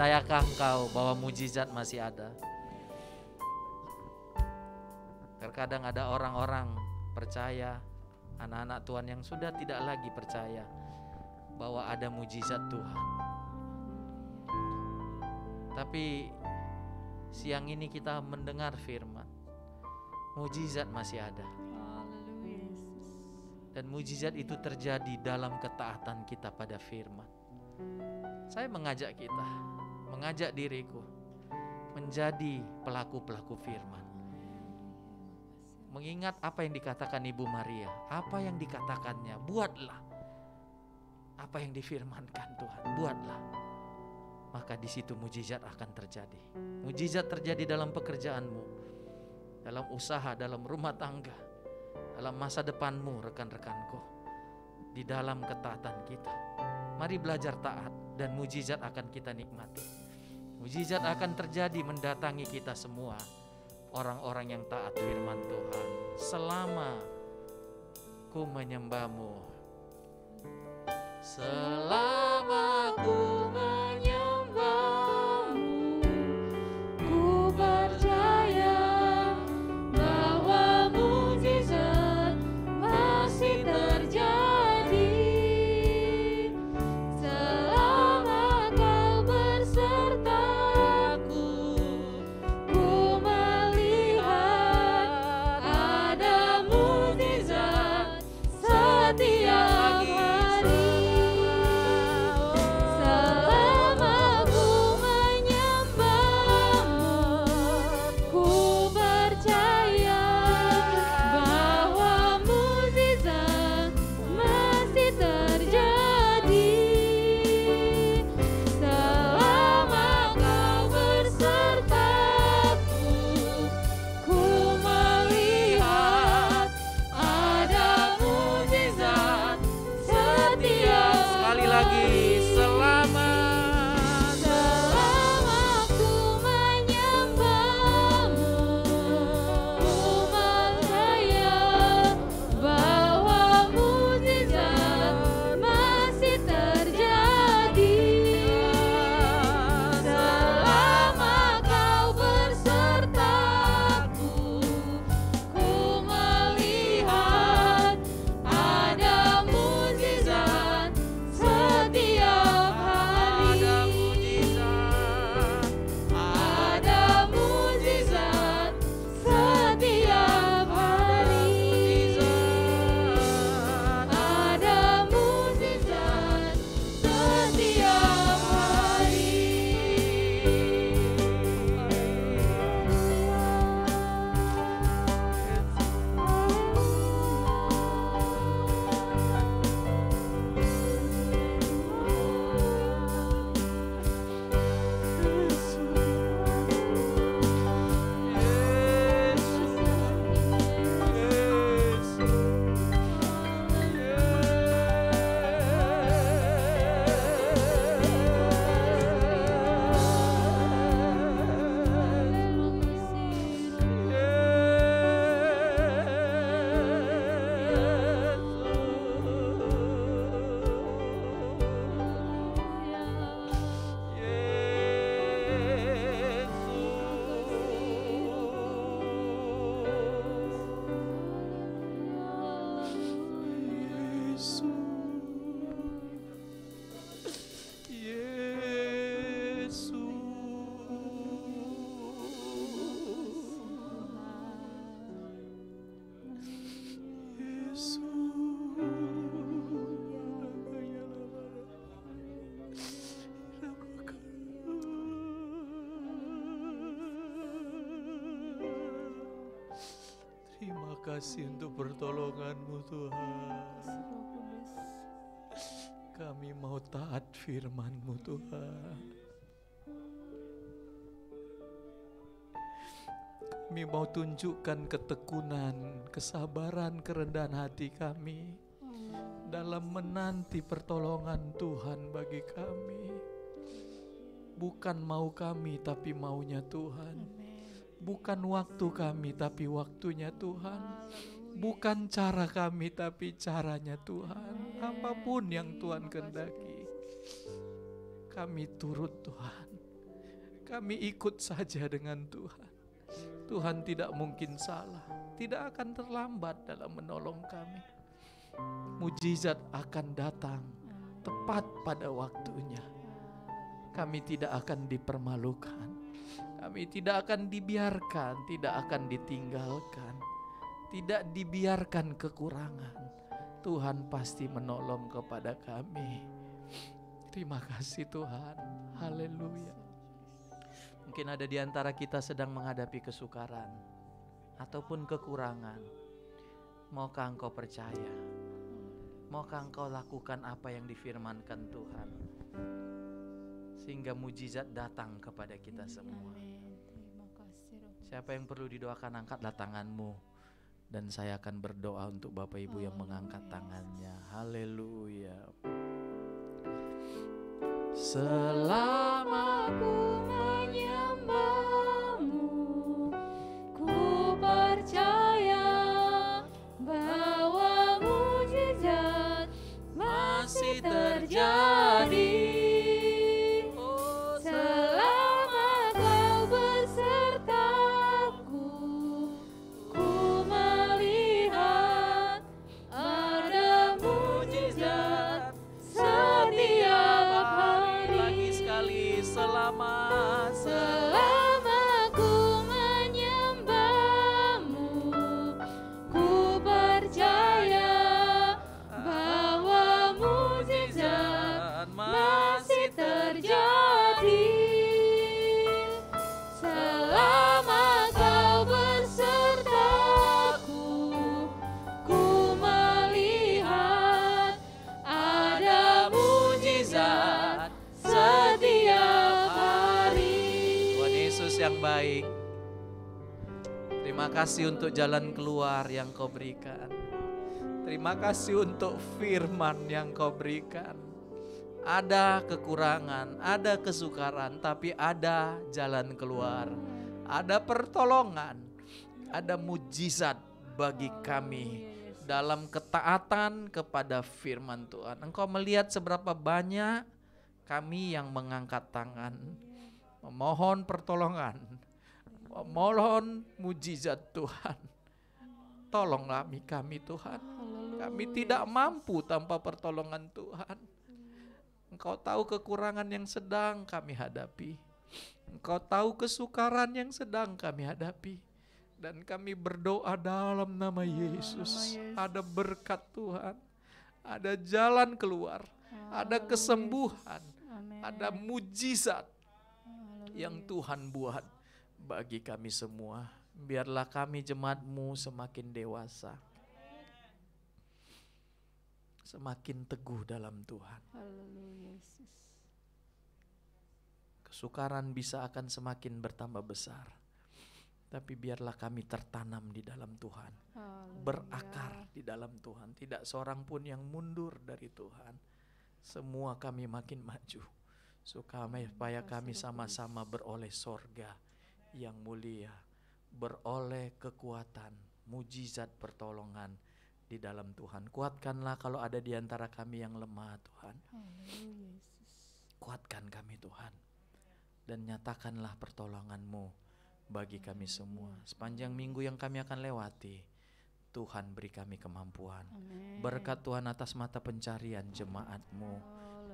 Percayakah engkau bahwa mujizat masih ada? Terkadang ada orang-orang percaya, anak-anak Tuhan yang sudah tidak lagi percaya bahwa ada mujizat Tuhan. Tapi siang ini kita mendengar firman, mujizat masih ada. Dan mujizat itu terjadi dalam ketaatan kita pada firman. Saya mengajak kita, mengajak diriku menjadi pelaku-pelaku firman. Mengingat apa yang dikatakan Ibu Maria, apa yang dikatakannya, buatlah. Apa yang difirmankan Tuhan, buatlah. Maka di situ mujizat akan terjadi. Mujizat terjadi dalam pekerjaanmu, dalam usaha, dalam rumah tangga, dalam masa depanmu, rekan-rekanku, di dalam ketaatan kita. Mari belajar taat dan mujizat akan kita nikmati. Mujizat akan terjadi mendatangi kita semua, orang-orang yang taat firman Tuhan. Selama ku menyembahmu, selama ku menyembahmu, Ku percaya bahwa mujizat masih terjadi. Selama kau bersertaku, ku melihat ada mujizat setiap hari. Selama ku menyembahmu, ku percaya bahwa mujizat masih terjadi. Selama kau bersertaku, ku melihat ada mujizat setiap sekali lagi, selama ku menyembahmu, ku percaya bahwa mujizat masih terjadi. Selama kau bersertaku, ku melihat ada mujizat setiap hari. Ada mujizat setiap hari. Ada mujizat setiap terima kasih untuk pertolongan-Mu Tuhan. Kami mau taat firman-Mu Tuhan. Kami mau tunjukkan ketekunan, kesabaran, kerendahan hati kami dalam menanti pertolongan Tuhan bagi kami. Bukan mau kami tapi maunya Tuhan. Bukan waktu kami tapi waktunya Tuhan. Bukan cara kami tapi caranya Tuhan. Apapun yang Tuhan kehendaki, kami turut Tuhan. Kami ikut saja dengan Tuhan. Tuhan tidak mungkin salah, tidak akan terlambat dalam menolong kami. Mujizat akan datang tepat pada waktunya. Kami tidak akan dipermalukan, kami tidak akan dibiarkan, tidak akan ditinggalkan, tidak dibiarkan kekurangan. Tuhan pasti menolong kepada kami. Terima kasih Tuhan. Haleluya. Mungkin ada di antara kita sedang menghadapi kesukaran ataupun kekurangan. Maukah engkau percaya? Maukah engkau lakukan apa yang difirmankan Tuhan? Sehingga mujizat datang kepada kita semua. Terima kasih Roh. Siapa yang perlu didoakan, angkatlah tanganmu. Dan saya akan berdoa untuk Bapak Ibu yang mengangkat tangannya. Haleluya. Selama Aku menyembahmu, ku percaya bahwa mujizat masih terjadi. Selama kau besertaku, ku melihat ada mujizat setiap hari. lagi sekali, selama Selama ku menyembahmu, ku percaya bahwa mujizat masih terjadi. Selama kau besertaku, ku melihat ada mujizat setiap hari. Tuhan Yesus yang baik, terima kasih untuk jalan keluar yang kau berikan. Terima kasih untuk firman yang kau berikan. Ada kekurangan, ada kesukaran, tapi ada jalan keluar. Ada pertolongan, ada mujizat bagi kami dalam ketaatan kepada firman Tuhan. Engkau melihat seberapa banyak kami yang mengangkat tangan, memohon pertolongan, memohon mujizat Tuhan. Tolonglah kami Tuhan. Kami tidak mampu tanpa pertolongan Tuhan. Engkau tahu kekurangan yang sedang kami hadapi. Engkau tahu kesukaran yang sedang kami hadapi. Dan kami berdoa dalam nama Yesus. Ada berkat Tuhan. Ada jalan keluar. Ada kesembuhan. Ada mujizat yang Tuhan buat bagi kami semua. Biarlah kami jemaat-Mu semakin dewasa, semakin teguh dalam Tuhan. Haleluya Yesus. Kesukaran bisa akan semakin bertambah besar, tapi biarlah kami tertanam di dalam Tuhan, berakar di dalam Tuhan. Tidak seorang pun yang mundur dari Tuhan. Semua kami makin maju, supaya kami sama-sama beroleh sorga yang mulia, beroleh kekuatan, mujizat pertolongan di dalam Tuhan. Kuatkanlah kalau ada di antara kami yang lemah Tuhan. Kuatkan kami Tuhan. Dan nyatakanlah pertolongan-Mu bagi kami semua. Sepanjang minggu yang kami akan lewati, Tuhan beri kami kemampuan. Berkat Tuhan atas mata pencarian jemaat-Mu.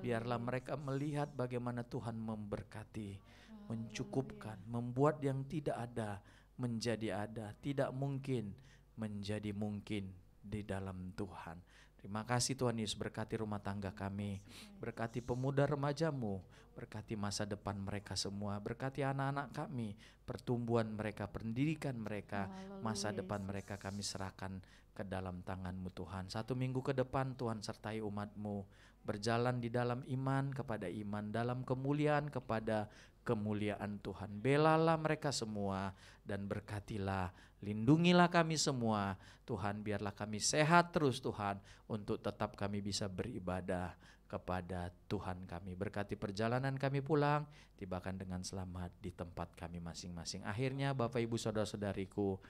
Biarlah mereka melihat bagaimana Tuhan memberkati, mencukupkan, membuat yang tidak ada menjadi ada, tidak mungkin menjadi mungkin di dalam Tuhan. Terima kasih Tuhan Yesus, berkati rumah tangga kami, berkati pemuda remaja-Mu, berkati masa depan mereka semua, berkati anak-anak kami, pertumbuhan mereka, pendidikan mereka, masa depan mereka kami serahkan ke dalam tangan-Mu Tuhan. 1 minggu ke depan Tuhan sertai umat-Mu, berjalan di dalam iman kepada iman, dalam kemuliaan kepada kemuliaan Tuhan. Belalah mereka semua dan berkatilah, lindungilah kami semua Tuhan. Biarlah kami sehat terus Tuhan, untuk tetap kami bisa beribadah kepada Tuhan kami. Berkati perjalanan kami pulang, tibakan dengan selamat di tempat kami masing-masing. Akhirnya Bapak Ibu Saudara-saudariku,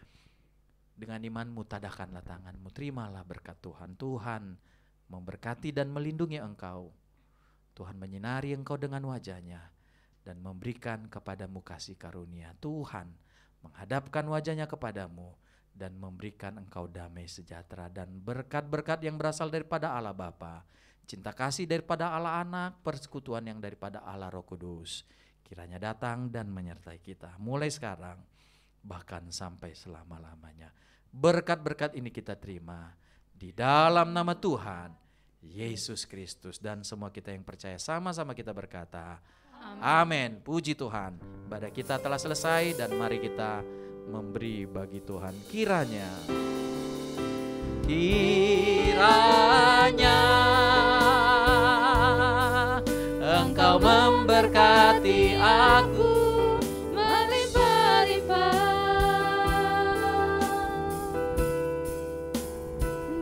dengan imanmu tadahkanlah tanganmu, terimalah berkat Tuhan. Tuhan memberkati dan melindungi engkau. Tuhan menyinari engkau dengan wajah-Nya dan memberikan kepadamu kasih karunia. Tuhan menghadapkan wajahnya kepadamu dan memberikan engkau damai sejahtera dan berkat-berkat yang berasal daripada Allah Bapa, cinta kasih daripada Allah Anak, persekutuan yang daripada Allah Roh Kudus, kiranya datang dan menyertai kita mulai sekarang bahkan sampai selama-lamanya. Berkat-berkat ini kita terima di dalam nama Tuhan Yesus Kristus, dan semua kita yang percaya sama-sama kita berkata amin. Puji Tuhan. Ibadah kita telah selesai dan mari kita memberi bagi Tuhan. Kiranya Engkau memberkati aku melimpah-limpah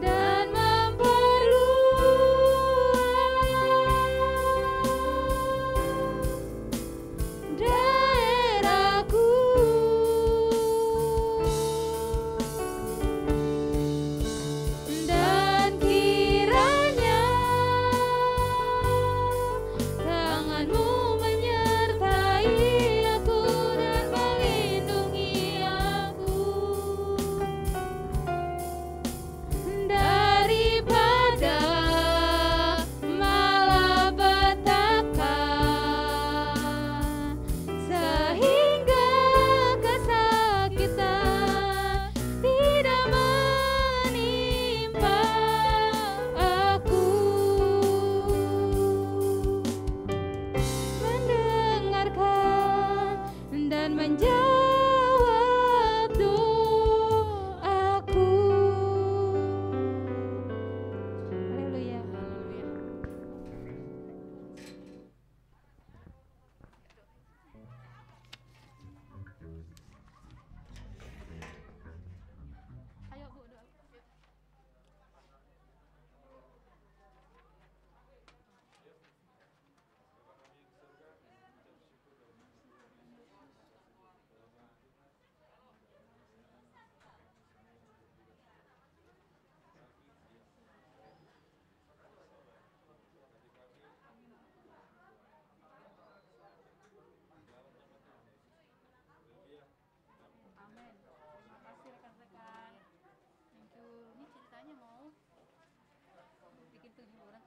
dan memperluas daerahku, dan kiranya tanganmu menyertai aku dan melindungi aku daripada malapetaka, sehingga kesakitan tidak menimpa aku. Mendengarkan dan menjawab doaku. Haleluya. Ayo Bu, doa. Amin. Terima kasih rekan-rekan. Thank you. Ini ceritanya mau bikin 7 orang.